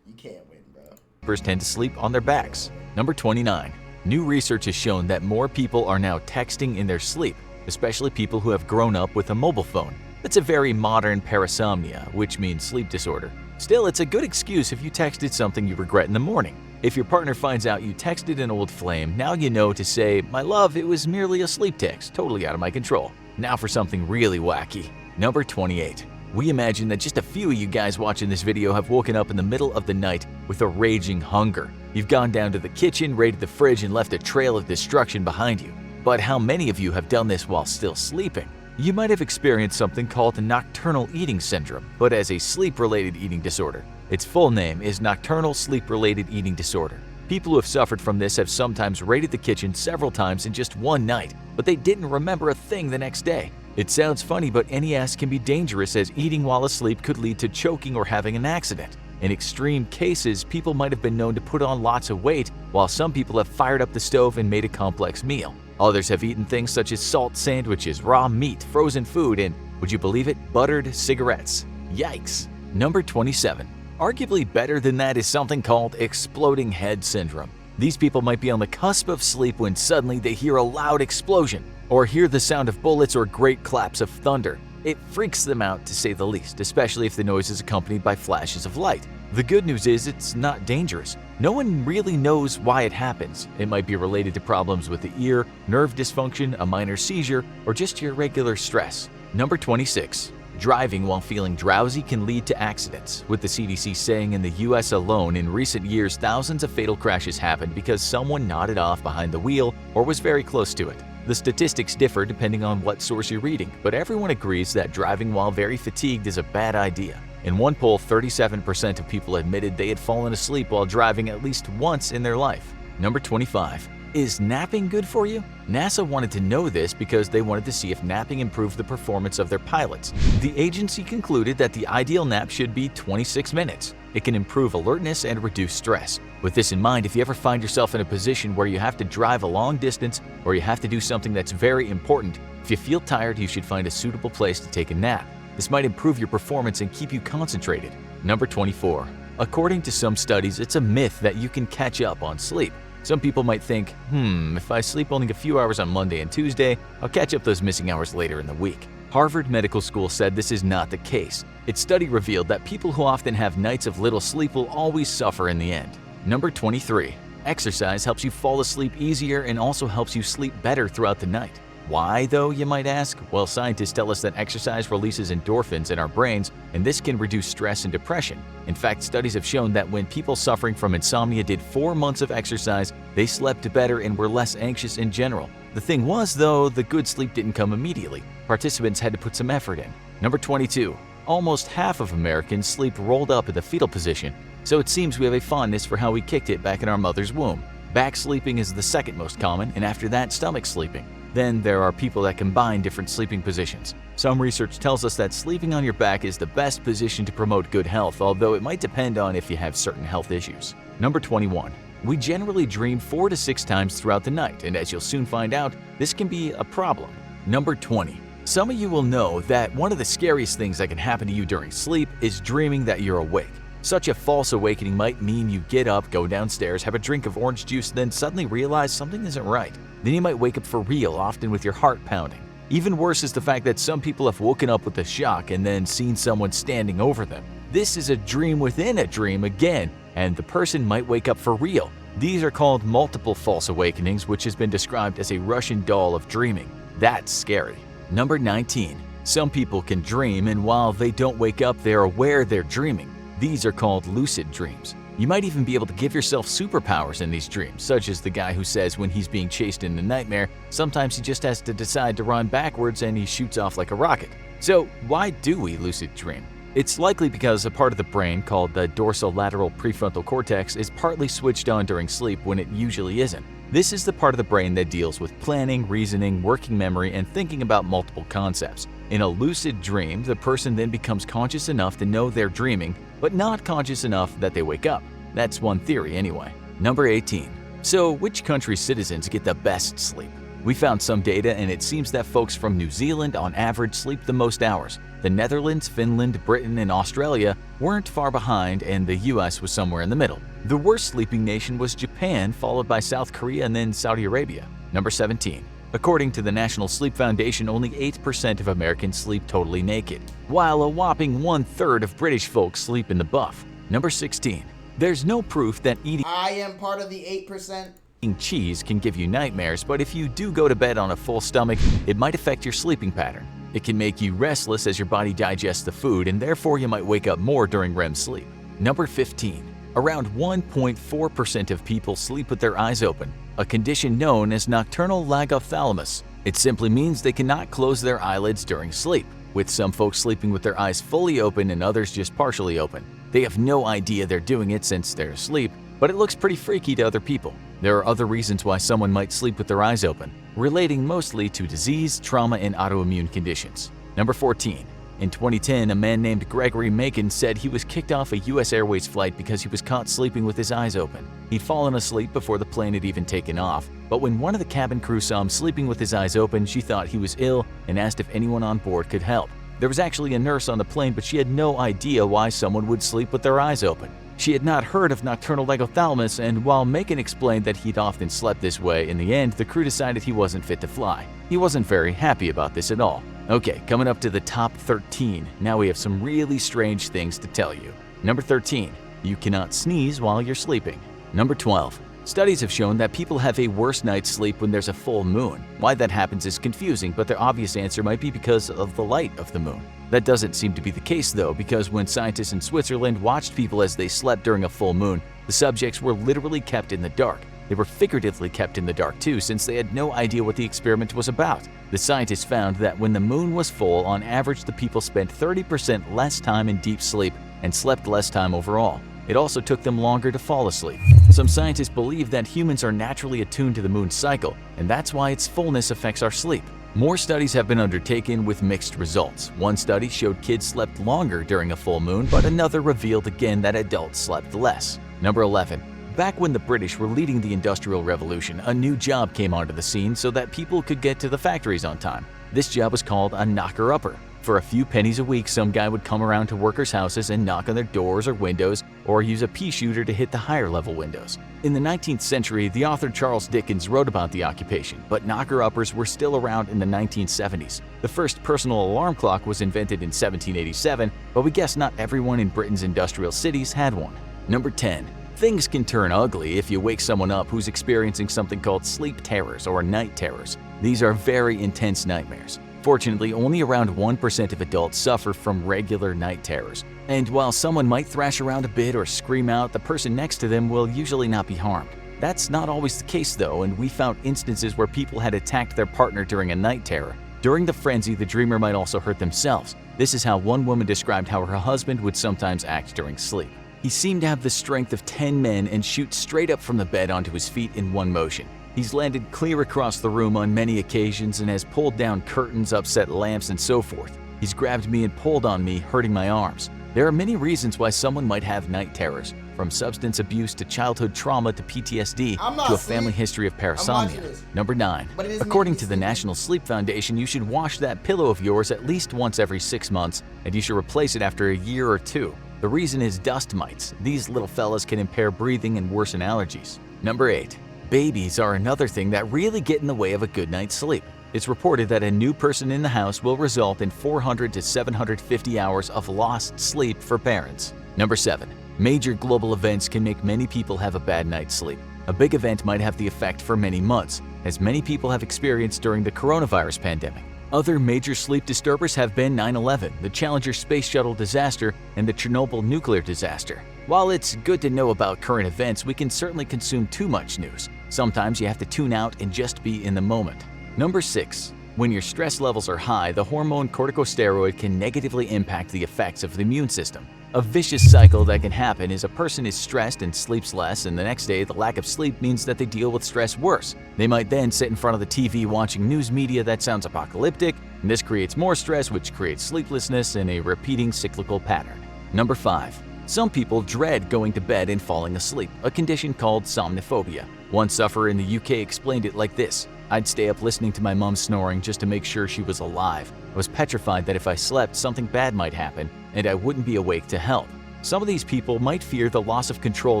You can't win, bro. sleepers tend to sleep on their backs. Number 29. New research has shown that more people are now texting in their sleep, especially people who have grown up with a mobile phone. That's a very modern parasomnia, which means sleep disorder. Still, it's a good excuse if you texted something you regret in the morning. If your partner finds out you texted an old flame, now you know to say, "My love, it was merely a sleep text, totally out of my control." Now for something really wacky. Number 28. We imagine that just a few of you guys watching this video have woken up in the middle of the night with a raging hunger. You've gone down to the kitchen, raided the fridge, and left a trail of destruction behind you. But how many of you have done this while still sleeping? You might have experienced something called nocturnal eating syndrome, but as a sleep-related eating disorder. Its full name is nocturnal sleep-related eating disorder. People who have suffered from this have sometimes raided the kitchen several times in just one night, but they didn't remember a thing the next day. It sounds funny, but NES can be dangerous as eating while asleep could lead to choking or having an accident. In extreme cases, people might have been known to put on lots of weight, while some people have fired up the stove and made a complex meal. Others have eaten things such as salt sandwiches, raw meat, frozen food, and, would you believe it, buttered cigarettes. Yikes! Number 27. Arguably better than that is something called exploding head syndrome. These people might be on the cusp of sleep when suddenly they hear a loud explosion, or hear the sound of bullets or great claps of thunder. It freaks them out, to say the least, especially if the noise is accompanied by flashes of light. The good news is it's not dangerous. No one really knows why it happens. It might be related to problems with the ear, nerve dysfunction, a minor seizure, or just your regular stress. Number 26. Driving while feeling drowsy can lead to accidents, with the CDC saying in the US alone in recent years thousands of fatal crashes happened because someone nodded off behind the wheel or was very close to it. The statistics differ depending on what source you're reading, but everyone agrees that driving while very fatigued is a bad idea. In one poll, 37% of people admitted they had fallen asleep while driving at least once in their life. Number 25. Is napping good for you? NASA wanted to know this because they wanted to see if napping improved the performance of their pilots. The agency concluded that the ideal nap should be 26 minutes. It can improve alertness and reduce stress. With this in mind, if you ever find yourself in a position where you have to drive a long distance or you have to do something that's very important, if you feel tired, you should find a suitable place to take a nap. This might improve your performance and keep you concentrated. Number 24. According to some studies, it's a myth that you can catch up on sleep. Some people might think, if I sleep only a few hours on Monday and Tuesday, I'll catch up those missing hours later in the week. Harvard Medical School said this is not the case. Its study revealed that people who often have nights of little sleep will always suffer in the end. Number 23. Exercise helps you fall asleep easier and also helps you sleep better throughout the night. Why, though, you might ask? Well, scientists tell us that exercise releases endorphins in our brains, and this can reduce stress and depression. In fact, studies have shown that when people suffering from insomnia did 4 months of exercise, they slept better and were less anxious in general. The thing was, though, the good sleep didn't come immediately. Participants had to put some effort in. Number 22. Almost half of Americans sleep rolled up in the fetal position, so it seems we have a fondness for how we kicked it back in our mother's womb. Back sleeping is the second most common, and after that, stomach sleeping. Then there are people that combine different sleeping positions. Some research tells us that sleeping on your back is the best position to promote good health, although it might depend on if you have certain health issues. Number 21. We generally dream 4 to 6 times throughout the night, and as you'll soon find out, this can be a problem. Number 20. Some of you will know that one of the scariest things that can happen to you during sleep is dreaming that you're awake. Such a false awakening might mean you get up, go downstairs, have a drink of orange juice, then suddenly realize something isn't right. Then you might wake up for real, often with your heart pounding. Even worse is the fact that some people have woken up with a shock and then seen someone standing over them. This is a dream within a dream again, and the person might wake up for real. These are called multiple false awakenings, which has been described as a Russian doll of dreaming. That's scary. Number 19. Some people can dream, and while they don't wake up, they're aware they're dreaming. These are called lucid dreams. You might even be able to give yourself superpowers in these dreams, such as the guy who says when he's being chased in a nightmare, sometimes he just has to decide to run backwards and he shoots off like a rocket. So why do we lucid dream? It's likely because a part of the brain called the dorsolateral prefrontal cortex is partly switched on during sleep when it usually isn't. This is the part of the brain that deals with planning, reasoning, working memory, and thinking about multiple concepts. In a lucid dream, the person then becomes conscious enough to know they're dreaming, but not conscious enough that they wake up. That's one theory anyway. Number 18. So, which country's citizens get the best sleep? We found some data and it seems that folks from New Zealand on average sleep the most hours. The Netherlands, Finland, Britain, and Australia weren't far behind, and the US was somewhere in the middle. The worst sleeping nation was Japan, followed by South Korea and then Saudi Arabia. Number 17. According to the National Sleep Foundation, only 8% of Americans sleep totally naked, while a whopping 1/3 of British folks sleep in the buff. Number 16. There's no proof that eating I am part of the 8%. cheese can give you nightmares, but if you do go to bed on a full stomach, it might affect your sleeping pattern. It can make you restless as your body digests the food, and therefore you might wake up more during REM sleep. Number 15. Around 1.4% of people sleep with their eyes open, a condition known as nocturnal lagophthalmos. It simply means they cannot close their eyelids during sleep, with some folks sleeping with their eyes fully open and others just partially open. They have no idea they're doing it since they're asleep, but it looks pretty freaky to other people. There are other reasons why someone might sleep with their eyes open, relating mostly to disease, trauma, and autoimmune conditions. Number 14. In 2010, a man named Gregory Macon said he was kicked off a US Airways flight because he was caught sleeping with his eyes open. He'd fallen asleep before the plane had even taken off, but when one of the cabin crew saw him sleeping with his eyes open, she thought he was ill and asked if anyone on board could help. There was actually a nurse on the plane, but she had no idea why someone would sleep with their eyes open. She had not heard of nocturnal lagophthalmos, and while Macon explained that he'd often slept this way, in the end, the crew decided he wasn't fit to fly. He wasn't very happy about this at all. Okay, coming up to the top 13. Now we have some really strange things to tell you. Number 13. You cannot sneeze while you're sleeping. Number 12. Studies have shown that people have a worse night's sleep when there's a full moon. Why that happens is confusing, but the obvious answer might be because of the light of the moon. That doesn't seem to be the case though, because when scientists in Switzerland watched people as they slept during a full moon, the subjects were literally kept in the dark. They were figuratively kept in the dark too, since they had no idea what the experiment was about. The scientists found that when the moon was full, on average the people spent 30% less time in deep sleep and slept less time overall. It also took them longer to fall asleep. Some scientists believe that humans are naturally attuned to the moon's cycle, and that's why its fullness affects our sleep. More studies have been undertaken with mixed results. One study showed kids slept longer during a full moon, but another revealed again that adults slept less. Number 11. Back when the British were leading the Industrial Revolution, a new job came onto the scene so that people could get to the factories on time. This job was called a knocker-upper. For a few pennies a week, some guy would come around to workers' houses and knock on their doors or windows, or use a pea shooter to hit the higher-level windows. In the 19th century, the author Charles Dickens wrote about the occupation, but knocker-uppers were still around in the 1970s. The first personal alarm clock was invented in 1787, but we guess not everyone in Britain's industrial cities had one. Number 10. Things can turn ugly if you wake someone up who's experiencing something called sleep terrors or night terrors. These are very intense nightmares. Fortunately, only around 1% of adults suffer from regular night terrors. And while someone might thrash around a bit or scream out, the person next to them will usually not be harmed. That's not always the case though, and we found instances where people had attacked their partner during a night terror. During the frenzy, the dreamer might also hurt themselves. This is how one woman described how her husband would sometimes act during sleep. He seemed to have the strength of 10 men and shoot straight up from the bed onto his feet in one motion. He's landed clear across the room on many occasions and has pulled down curtains, upset lamps, and so forth. He's grabbed me and pulled on me, hurting my arms. There are many reasons why someone might have night terrors, from substance abuse to childhood trauma to PTSD to a family history of parasomnia. Number 9. According to the National Sleep Foundation, you should wash that pillow of yours at least once every 6 months, and you should replace it after a year or 2. The reason is dust mites. These little fellas can impair breathing and worsen allergies. Number 8. Babies are another thing that really get in the way of a good night's sleep. It's reported that a new person in the house will result in 400 to 750 hours of lost sleep for parents. Number 7. Major global events can make many people have a bad night's sleep. A big event might have the effect for many months, as many people have experienced during the coronavirus pandemic. Other major sleep disturbers have been 9/11, the Challenger space shuttle disaster, and the Chernobyl nuclear disaster. While it's good to know about current events, we can certainly consume too much news. Sometimes you have to tune out and just be in the moment. Number 6. When your stress levels are high, the hormone corticosteroid can negatively impact the effects of the immune system. A vicious cycle that can happen is a person is stressed and sleeps less, and the next day the lack of sleep means that they deal with stress worse. They might then sit in front of the TV watching news media that sounds apocalyptic, and this creates more stress, which creates sleeplessness and a repeating cyclical pattern. Number 5. Some people dread going to bed and falling asleep, a condition called somnophobia. One sufferer in the UK explained it like this: "I'd stay up listening to my mom snoring just to make sure she was alive. I was petrified that if I slept, something bad might happen, and I wouldn't be awake to help." Some of these people might fear the loss of control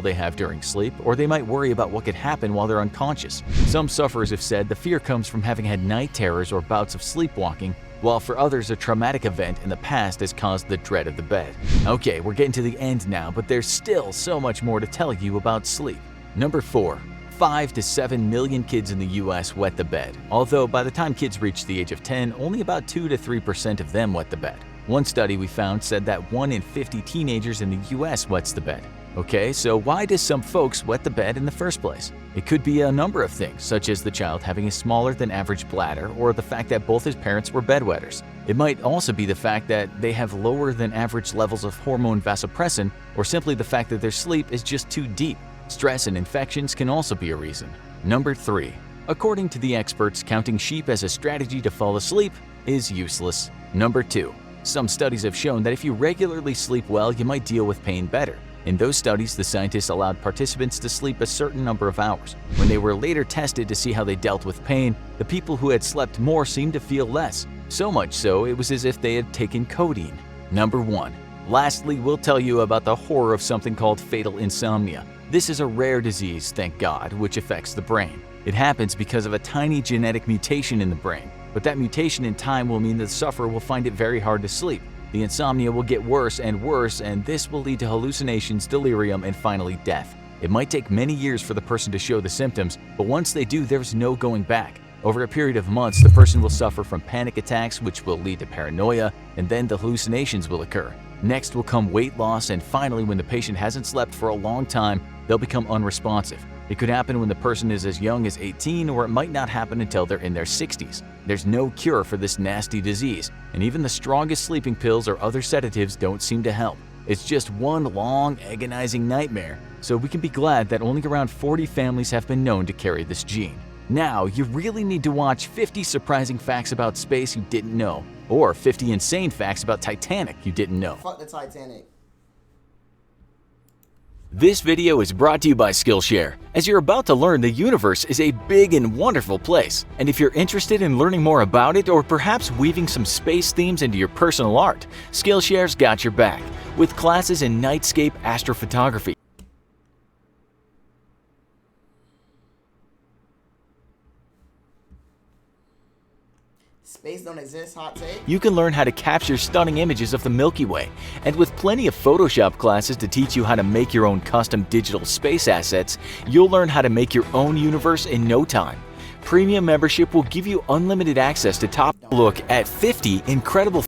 they have during sleep, or they might worry about what could happen while they're unconscious. Some sufferers have said the fear comes from having had night terrors or bouts of sleepwalking, while for others a traumatic event in the past has caused the dread of the bed. Okay, we're getting to the end now, but there's still so much more to tell you about sleep. Number 4. 5 to 7 million kids in the US wet the bed, although by the time kids reach the age of 10, only about 2 to 3% of them wet the bed. One study we found said that 1 in 50 teenagers in the US wets the bed. Okay, so why do some folks wet the bed in the first place? It could be a number of things, such as the child having a smaller than average bladder or the fact that both his parents were bedwetters. It might also be the fact that they have lower than average levels of hormone vasopressin, or simply the fact that their sleep is just too deep. Stress and infections can also be a reason. Number 3. According to the experts, counting sheep as a strategy to fall asleep is useless. Number 2. Some studies have shown that if you regularly sleep well, you might deal with pain better. In those studies, the scientists allowed participants to sleep a certain number of hours. When they were later tested to see how they dealt with pain, the people who had slept more seemed to feel less. So much so, it was as if they had taken codeine. Number 1. Lastly, we'll tell you about the horror of something called fatal insomnia. This is a rare disease, thank God, which affects the brain. It happens because of a tiny genetic mutation in the brain, but that mutation in time will mean the sufferer will find it very hard to sleep. The insomnia will get worse, and this will lead to hallucinations, delirium, and finally death. It might take many years for the person to show the symptoms, but once they do, there's no going back. Over a period of months, the person will suffer from panic attacks, which will lead to paranoia, and then the hallucinations will occur. Next will come weight loss, and finally, when the patient hasn't slept for a long time, they'll become unresponsive. It could happen when the person is as young as 18, or it might not happen until they're in their 60s. There's no cure for this nasty disease, and even the strongest sleeping pills or other sedatives don't seem to help. It's just one long, agonizing nightmare, so we can be glad that only around 40 families have been known to carry this gene. Now, you really need to watch 50 surprising facts about space you didn't know, or 50 insane facts about Titanic you didn't know. Fuck the Titanic. This video is brought to you by Skillshare. As you're about to learn, the universe is a big and wonderful place. And if you're interested in learning more about it, or perhaps weaving some space themes into your personal art, Skillshare's got your back. With classes in nightscape astrophotography, Space don't exist, hot take. you can learn how to capture stunning images of the Milky Way. And with plenty of Photoshop classes to teach you how to make your own custom digital space assets, you'll learn how to make your own universe in no time. Premium membership will give you unlimited access to top look at 50 incredible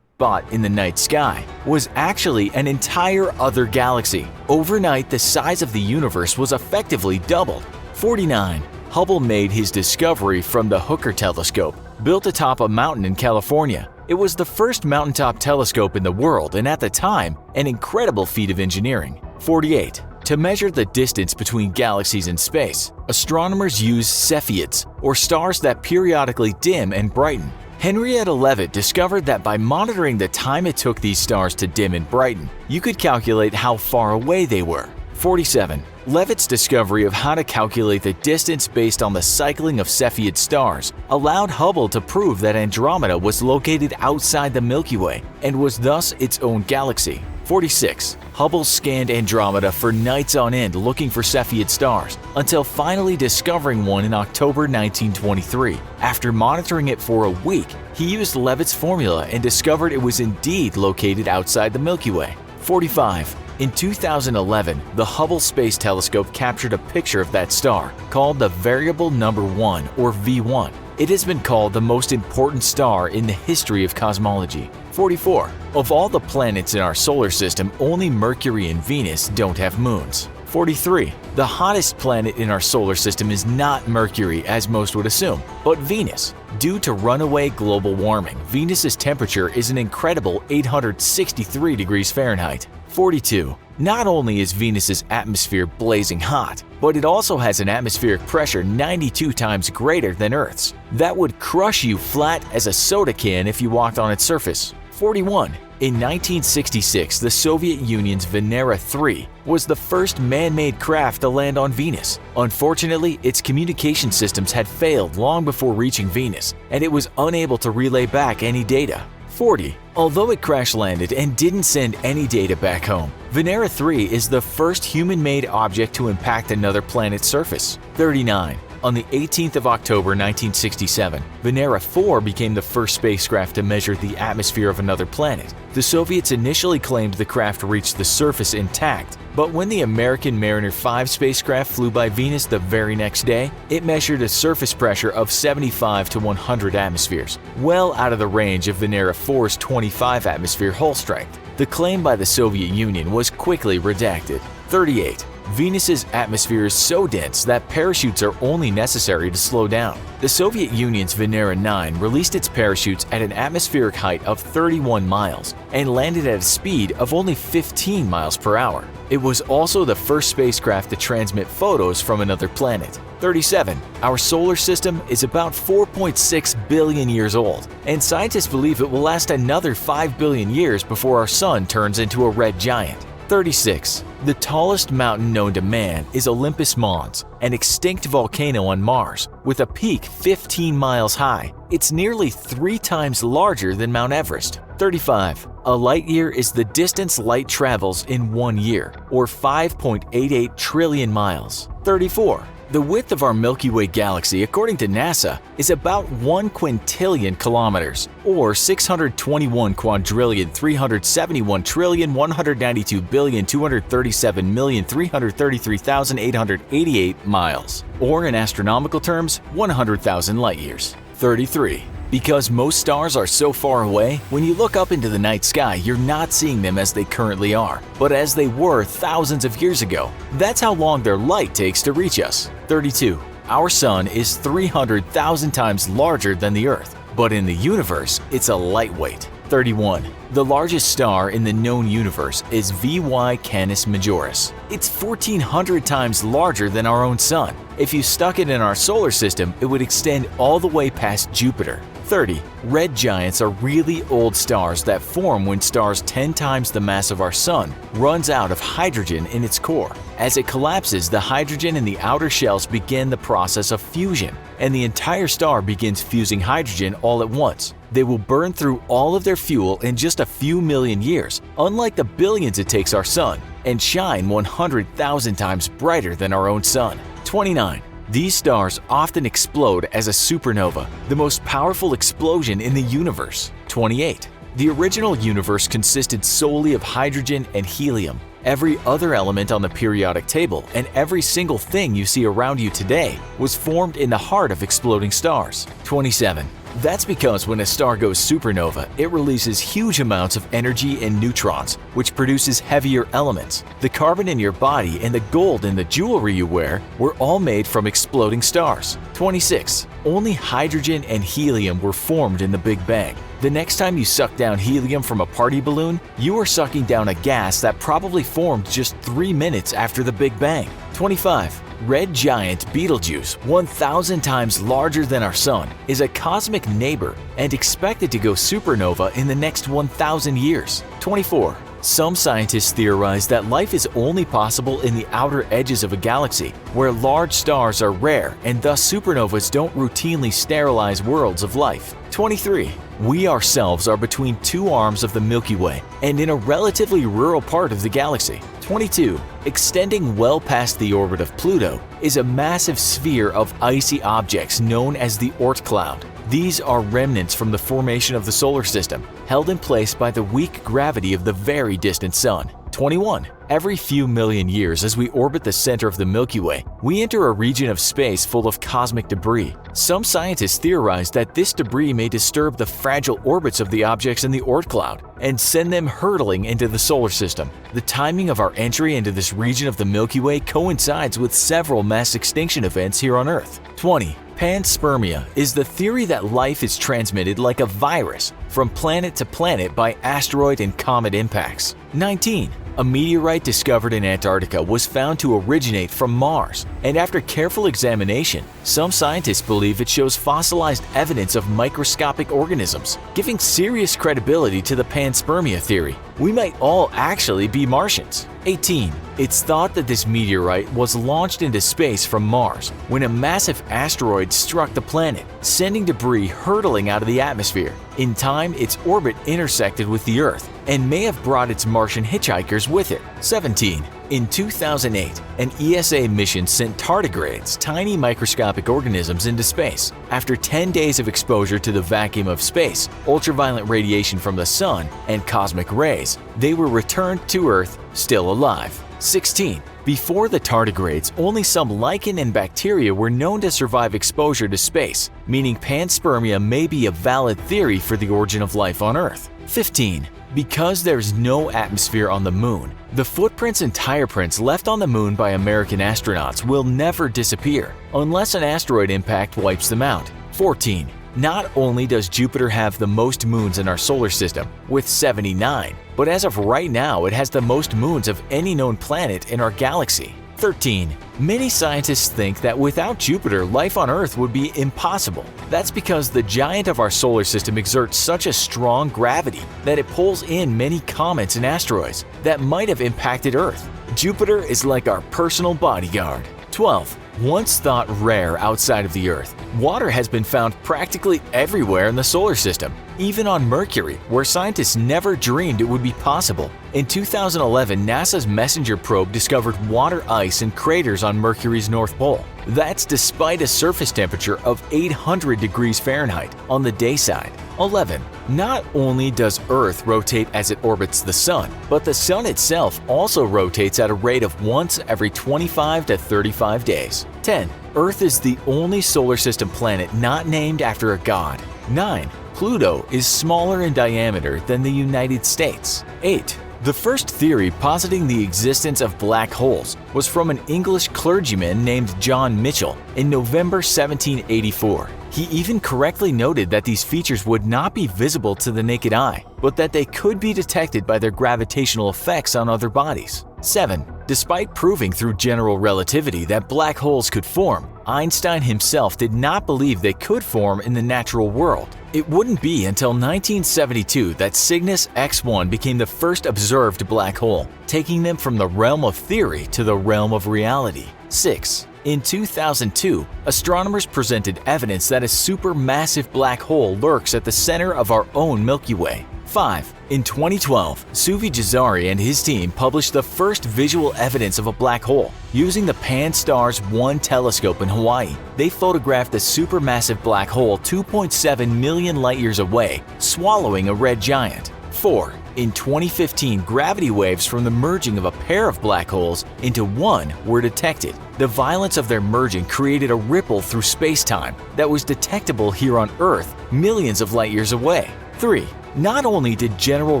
spot in the night sky was actually an entire other galaxy. Overnight, the size of the universe was effectively doubled. 49. Hubble made his discovery from the Hooker telescope, built atop a mountain in California. It was the first mountaintop telescope in the world, and at the time, an incredible feat of engineering. 48. To measure the distance between galaxies in space, astronomers use Cepheids, or stars that periodically dim and brighten. Henrietta Leavitt discovered that by monitoring the time it took these stars to dim and brighten, you could calculate how far away they were. 47. Leavitt's discovery of how to calculate the distance based on the cycling of Cepheid stars allowed Hubble to prove that Andromeda was located outside the Milky Way and was thus its own galaxy. 46. Hubble scanned Andromeda for nights on end looking for Cepheid stars, until finally discovering one in October 1923. After monitoring it for a week, he used Leavitt's formula and discovered it was indeed located outside the Milky Way. 45. In 2011, the Hubble Space Telescope captured a picture of that star, called the Variable Number 1, or V1. It has been called the most important star in the history of cosmology. 44. Of all the planets in our solar system, only Mercury and Venus don't have moons. 43. The hottest planet in our solar system is not Mercury, as most would assume, but Venus. Due to runaway global warming, Venus's temperature is an incredible 863 degrees Fahrenheit. 42. Not only is Venus's atmosphere blazing hot, but it also has an atmospheric pressure 92 times greater than Earth's. That would crush you flat as a soda can if you walked on its surface. 41. In 1966, the Soviet Union's Venera 3 was the first man-made craft to land on Venus. Unfortunately, its communication systems had failed long before reaching Venus, and it was unable to relay back any data. 40. Although it crash-landed and didn't send any data back home, Venera 3 is the first human-made object to impact another planet's surface. 39. On the 18th of October 1967, Venera 4 became the first spacecraft to measure the atmosphere of another planet. The Soviets initially claimed the craft reached the surface intact, but when the American Mariner 5 spacecraft flew by Venus the very next day, it measured a surface pressure of 75 to 100 atmospheres, well out of the range of Venera 4's 25 atmosphere hull strength. The claim by the Soviet Union was quickly redacted. 38. Venus's atmosphere is so dense that parachutes are only necessary to slow down. The Soviet Union's Venera 9 released its parachutes at an atmospheric height of 31 miles and landed at a speed of only 15 miles per hour. It was also the first spacecraft to transmit photos from another planet. 37. Our solar system is about 4.6 billion years old, and scientists believe it will last another 5 billion years before our sun turns into a red giant. 36. The tallest mountain known to man is Olympus Mons, an extinct volcano on Mars, with a peak 15 miles high. It's nearly 3 times larger than Mount Everest. 35. A light year is the distance light travels in 1 year, or 5.88 trillion miles. 34. The width of our Milky Way galaxy, according to NASA, is about 1 quintillion kilometers, or 621 quadrillion 371 trillion 192 billion 237 million 333,888 miles, or in astronomical terms, 100,000 light years. 33. Because most stars are so far away, when you look up into the night sky, you're not seeing them as they currently are, but as they were thousands of years ago. That's how long their light takes to reach us. 32. Our sun is 300,000 times larger than the Earth, but in the universe, it's a lightweight. 31. The largest star in the known universe is VY Canis Majoris. It's 1,400 times larger than our own sun. If you stuck it in our solar system, it would extend all the way past Jupiter. 30. Red giants are really old stars that form when stars 10 times the mass of our sun runs out of hydrogen in its core. As it collapses, the hydrogen in the outer shells begin the process of fusion, and the entire star begins fusing hydrogen all at once. They will burn through all of their fuel in just a few million years, unlike the billions it takes our sun, and shine 100,000 times brighter than our own sun. 29. These stars often explode as a supernova, the most powerful explosion in the universe. 28. The original universe consisted solely of hydrogen and helium. Every other element on the periodic table and every single thing you see around you today was formed in the heart of exploding stars. 27. That's because when a star goes supernova, it releases huge amounts of energy and neutrons, which produces heavier elements. The carbon in your body and the gold in the jewelry you wear were all made from exploding stars. 26. Only hydrogen and helium were formed in the Big Bang. The next time you suck down helium from a party balloon, you are sucking down a gas that probably formed just 3 minutes after the Big Bang. 25. Red giant Betelgeuse, 1,000 times larger than our sun, is a cosmic neighbor and expected to go supernova in the next 1,000 years. 24. Some scientists theorize that life is only possible in the outer edges of a galaxy, where large stars are rare and thus supernovas don't routinely sterilize worlds of life. 23. We ourselves are between 2 arms of the Milky Way and in a relatively rural part of the galaxy. 22. Extending well past the orbit of Pluto is a massive sphere of icy objects known as the Oort cloud. These are remnants from the formation of the solar system, held in place by the weak gravity of the very distant sun. 21. Every few million years as we orbit the center of the Milky Way, we enter a region of space full of cosmic debris. Some scientists theorize that this debris may disturb the fragile orbits of the objects in the Oort cloud and send them hurtling into the solar system. The timing of our entry into this region of the Milky Way coincides with several mass extinction events here on Earth. 20. Panspermia is the theory that life is transmitted like a virus from planet to planet by asteroid and comet impacts. 19. A meteorite discovered in Antarctica was found to originate from Mars, and after careful examination, some scientists believe it shows fossilized evidence of microscopic organisms, giving serious credibility to the panspermia theory. We might all actually be Martians. 18. It's thought that this meteorite was launched into space from Mars when a massive asteroid struck the planet, sending debris hurtling out of the atmosphere. In time, its orbit intersected with the Earth and may have brought its Martian hitchhikers with it. 17. In 2008, an ESA mission sent tardigrades, tiny microscopic organisms, into space. After 10 days of exposure to the vacuum of space, ultraviolet radiation from the sun, and cosmic rays, they were returned to Earth still alive. 16. Before the tardigrades, only some lichen and bacteria were known to survive exposure to space, meaning panspermia may be a valid theory for the origin of life on Earth. 15. Because there's no atmosphere on the moon, the footprints and tire prints left on the moon by American astronauts will never disappear unless an asteroid impact wipes them out. 14. Not only does Jupiter have the most moons in our solar system, with 79, but as of right now it has the most moons of any known planet in our galaxy. 13. Many scientists think that without Jupiter, life on Earth would be impossible. That's because the giant of our solar system exerts such a strong gravity that it pulls in many comets and asteroids that might have impacted Earth. Jupiter is like our personal bodyguard. 12. Once thought rare outside of the Earth, water has been found practically everywhere in the solar system, even on Mercury, where scientists never dreamed it would be possible. In 2011, NASA's MESSENGER probe discovered water ice in craters on Mercury's North Pole. That's despite a surface temperature of 800 degrees Fahrenheit on the day side. 11. Not only does Earth rotate as it orbits the Sun, but the Sun itself also rotates at a rate of once every 25 to 35 days. 10. Earth is the only solar system planet not named after a god. 9. Pluto is smaller in diameter than the United States. 8. The first theory positing the existence of black holes was from an English clergyman named John Mitchell in November 1784. He even correctly noted that these features would not be visible to the naked eye, but that they could be detected by their gravitational effects on other bodies. 7. Despite proving through general relativity that black holes could form, Einstein himself did not believe they could form in the natural world. It wouldn't be until 1972 that Cygnus X1 became the first observed black hole, taking them from the realm of theory to the realm of reality. 6. In 2002, astronomers presented evidence that a supermassive black hole lurks at the center of our own Milky Way. 5. In 2012, Suvi Jazari and his team published the first visual evidence of a black hole. Using the Pan-STARRS 1 telescope in Hawaii, they photographed the supermassive black hole 2.7 million light-years away, swallowing a red giant. 4. In 2015, gravity waves from the merging of a pair of black holes into one were detected. The violence of their merging created a ripple through space-time that was detectable here on Earth millions of light-years away. 3. Not only did general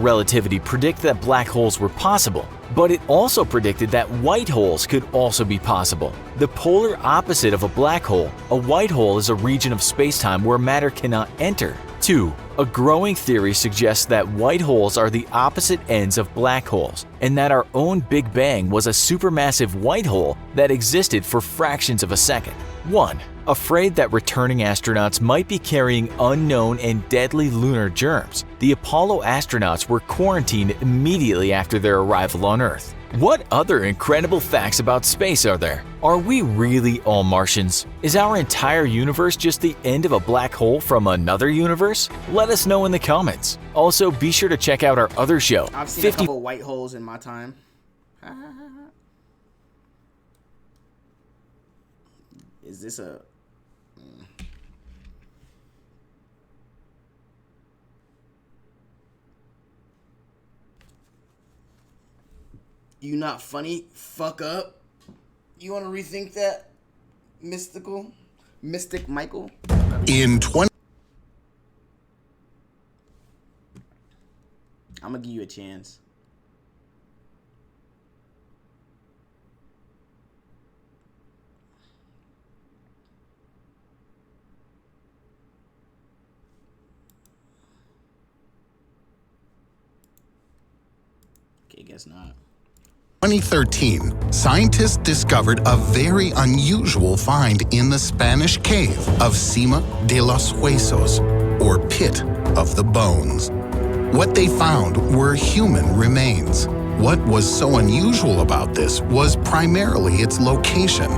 relativity predict that black holes were possible, but it also predicted that white holes could also be possible. The polar opposite of a black hole, a white hole is a region of spacetime where matter cannot enter. 2. A growing theory suggests that white holes are the opposite ends of black holes, and that our own Big Bang was a supermassive white hole that existed for fractions of a second. 1. Afraid that returning astronauts might be carrying unknown and deadly lunar germs, the Apollo astronauts were quarantined immediately after their arrival on Earth. What other incredible facts about space are there? Are we really all Martians? Is our entire universe just the end of a black hole from another universe? Let us know in the comments. Also, be sure to check out our other show, I've seen a couple white holes in my time. Is this a... You not funny? Fuck up. You want to rethink that? Mystic Michael? In 20... I'm going to give you a chance. Okay, guess not. 2013, scientists discovered a very unusual find in the Spanish cave of Cima de los Huesos, or Pit of the Bones. What they found were human remains. What was so unusual about this was primarily its location.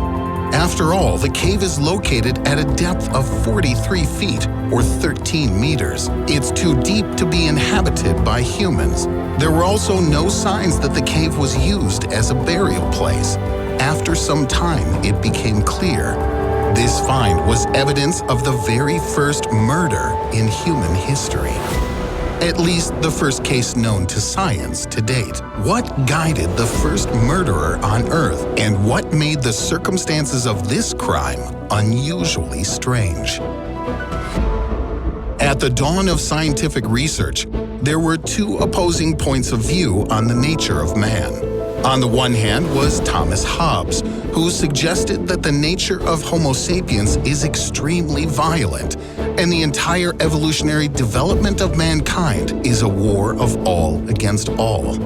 After all, the cave is located at a depth of 43 feet, or 13 meters. It's too deep to be inhabited by humans. There were also no signs that the cave was used as a burial place. After some time, it became clear. This find was evidence of the very first murder in human history. At least the first case known to science to date. What guided the first murderer on Earth, and what made the circumstances of this crime unusually strange? At the dawn of scientific research, there were two opposing points of view on the nature of man. On the one hand was Thomas Hobbes, who suggested that the nature of Homo sapiens is extremely violent, and the entire evolutionary development of mankind is a war of all against all.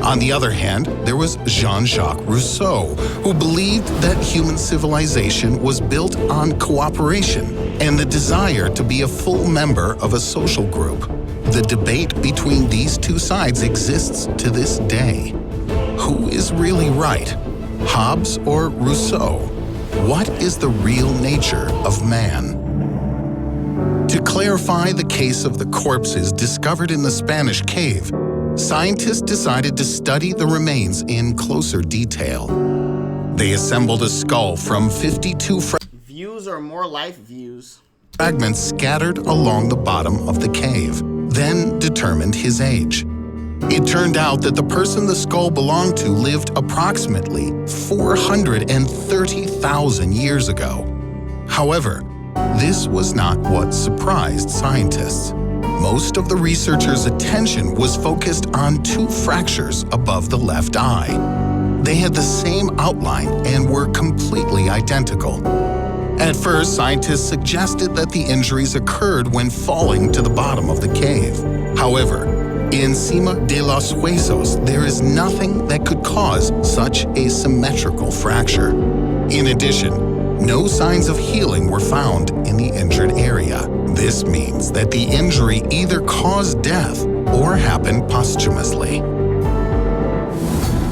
On the other hand, there was Jean-Jacques Rousseau, who believed that human civilization was built on cooperation and the desire to be a full member of a social group. The debate between these two sides exists to this day. Who is really right, Hobbes or Rousseau? What is the real nature of man? To clarify the case of the corpses discovered in the Spanish cave, scientists decided to study the remains in closer detail. They assembled a skull from 52 Views are more life views. fragments scattered along the bottom of the cave, then determined his age. It turned out that the person the skull belonged to lived approximately 430,000 years ago. However, this was not what surprised scientists. Most of the researchers' attention was focused on two fractures above the left eye. They had the same outline and were completely identical. At first, scientists suggested that the injuries occurred when falling to the bottom of the cave. However, in Cima de los Huesos, there is nothing that could cause such a symmetrical fracture. In addition, no signs of healing were found in the injured area. This means that the injury either caused death or happened posthumously.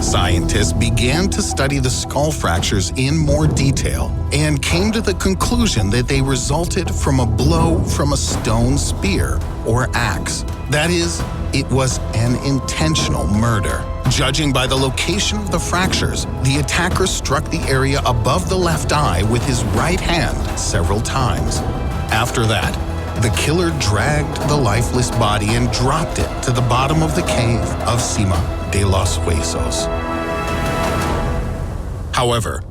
Scientists began to study the skull fractures in more detail and came to the conclusion that they resulted from a blow from a stone spear or axe. That is, it was an intentional murder. Judging by the location of the fractures, the attacker struck the area above the left eye with his right hand several times. After that, the killer dragged the lifeless body and dropped it to the bottom of the cave of Cima de los Huesos. However,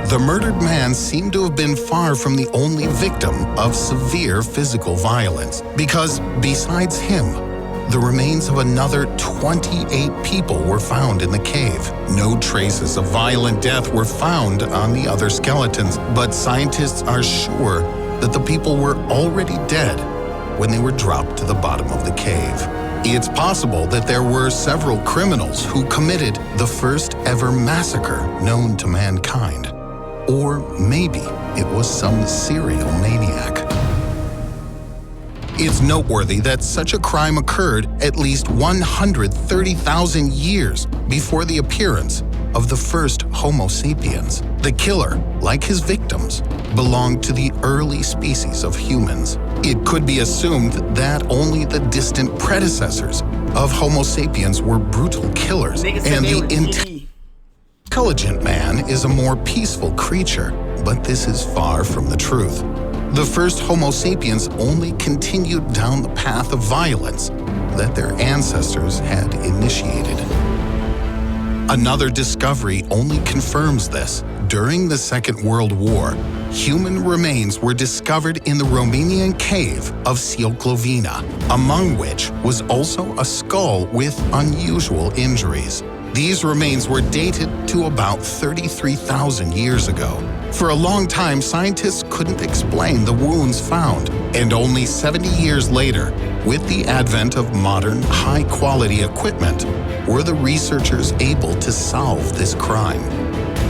the murdered man seemed to have been far from the only victim of severe physical violence, because besides him, the remains of another 28 people were found in the cave. No traces of violent death were found on the other skeletons, but scientists are sure that the people were already dead when they were dropped to the bottom of the cave. It's possible that there were several criminals who committed the first ever massacre known to mankind. Or maybe it was some serial maniac. It's noteworthy that such a crime occurred at least 130,000 years before the appearance of the first Homo sapiens. The killer, like his victims, belonged to the early species of humans. It could be assumed that only the distant predecessors of Homo sapiens were brutal killers, and the intelligent man is a more peaceful creature, but this is far from the truth. The first Homo sapiens only continued down the path of violence that their ancestors had initiated. Another discovery only confirms this. During the Second World War, human remains were discovered in the Romanian cave of Sioclovina, among which was also a skull with unusual injuries. These remains were dated to about 33,000 years ago. For a long time, scientists couldn't explain the wounds found, and only 70 years later, with the advent of modern, high-quality equipment, were the researchers able to solve this crime.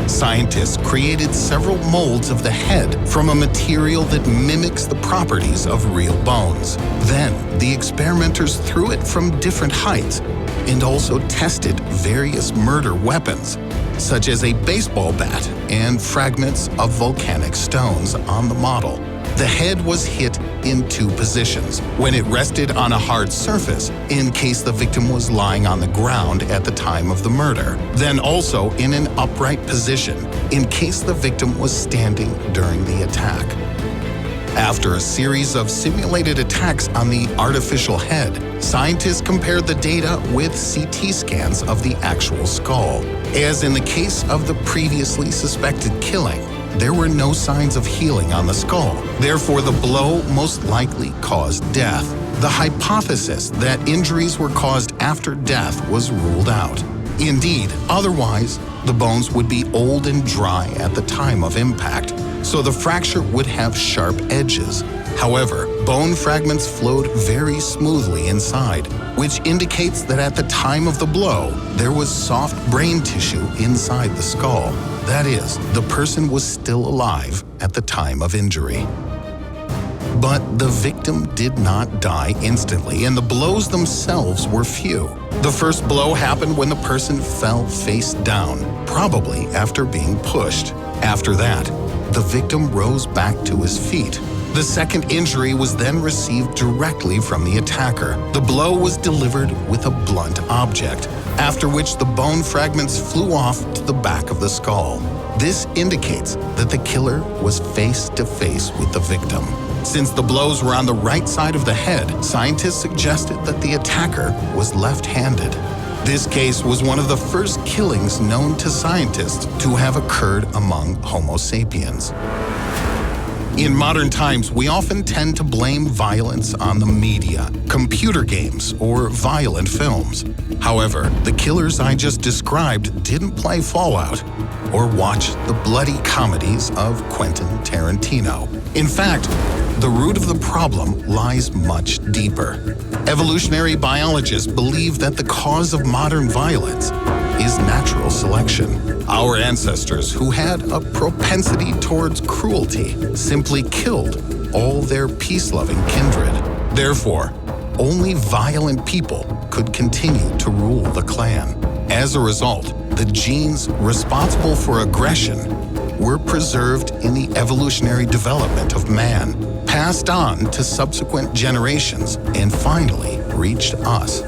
Scientists created several molds of the head from a material that mimics the properties of real bones. Then, the experimenters threw it from different heights and also tested various murder weapons, such as a baseball bat and fragments of volcanic stones on the model. The head was hit in two positions: when it rested on a hard surface, in case the victim was lying on the ground at the time of the murder, then also in an upright position, in case the victim was standing during the attack. After a series of simulated attacks on the artificial head, scientists compared the data with CT scans of the actual skull. As in the case of the previously suspected killing, there were no signs of healing on the skull. Therefore, the blow most likely caused death. The hypothesis that injuries were caused after death was ruled out. Indeed, otherwise, the bones would be old and dry at the time of impact, so the fracture would have sharp edges. However, bone fragments flowed very smoothly inside, which indicates that at the time of the blow, there was soft brain tissue inside the skull. That is, the person was still alive at the time of injury. But the victim did not die instantly, and the blows themselves were few. The first blow happened when the person fell face down, probably after being pushed. After that, the victim rose back to his feet. The second injury was then received directly from the attacker. The blow was delivered with a blunt object, after which the bone fragments flew off to the back of the skull. This indicates that the killer was face to face with the victim. Since the blows were on the right side of the head, scientists suggested that the attacker was left-handed. This case was one of the first killings known to scientists to have occurred among Homo sapiens. In modern times, we often tend to blame violence on the media, computer games, or violent films. However, the killers I just described didn't play Fallout or watch the bloody comedies of Quentin Tarantino. In fact, the root of the problem lies much deeper. Evolutionary biologists believe that the cause of modern violence is natural selection. Our ancestors, who had a propensity towards cruelty, simply killed all their peace-loving kindred. Therefore, only violent people could continue to rule the clan. As a result, the genes responsible for aggression were preserved in the evolutionary development of man, passed on to subsequent generations, and finally reached us.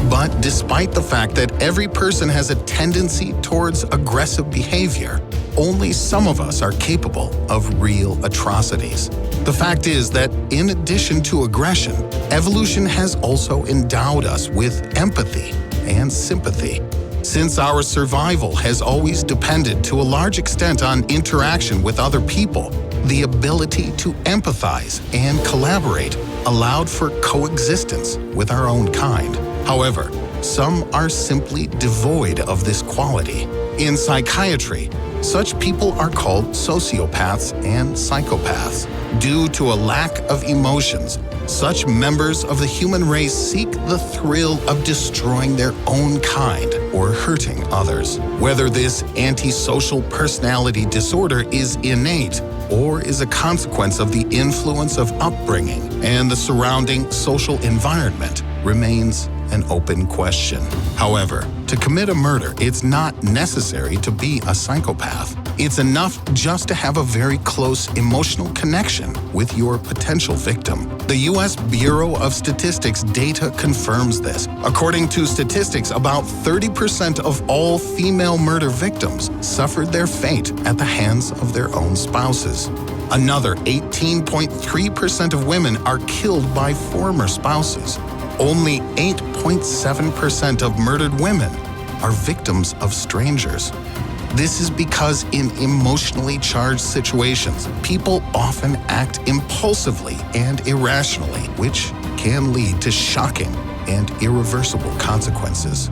But despite the fact that every person has a tendency towards aggressive behavior, only some of us are capable of real atrocities. The fact is that in addition to aggression, evolution has also endowed us with empathy and sympathy. Since our survival has always depended to a large extent on interaction with other people, the ability to empathize and collaborate allowed for coexistence with our own kind. However, some are simply devoid of this quality. In psychiatry, such people are called sociopaths and psychopaths. Due to a lack of emotions, such members of the human race seek the thrill of destroying their own kind or hurting others. Whether this antisocial personality disorder is innate or is a consequence of the influence of upbringing and the surrounding social environment remains an open question. However, to commit a murder, it's not necessary to be a psychopath. It's enough just to have a very close emotional connection with your potential victim. The U.S. Bureau of Statistics data confirms this. According to statistics, about 30% of all female murder victims suffered their fate at the hands of their own spouses. Another 18.3% of women are killed by former spouses. Only 8.7% of murdered women are victims of strangers. This is because in emotionally charged situations, people often act impulsively and irrationally, which can lead to shocking and irreversible consequences.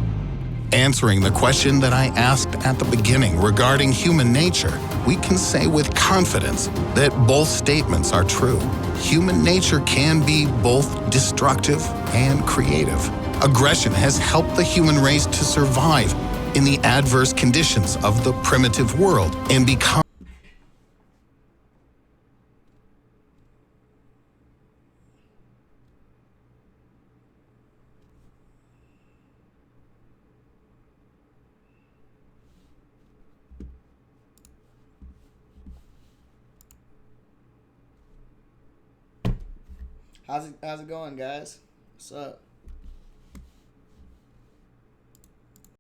Answering the question that I asked at the beginning regarding human nature, we can say with confidence that both statements are true. Human nature can be both destructive and creative. Aggression has helped the human race to survive in the adverse conditions of the primitive world and become How's it going, guys? What's up?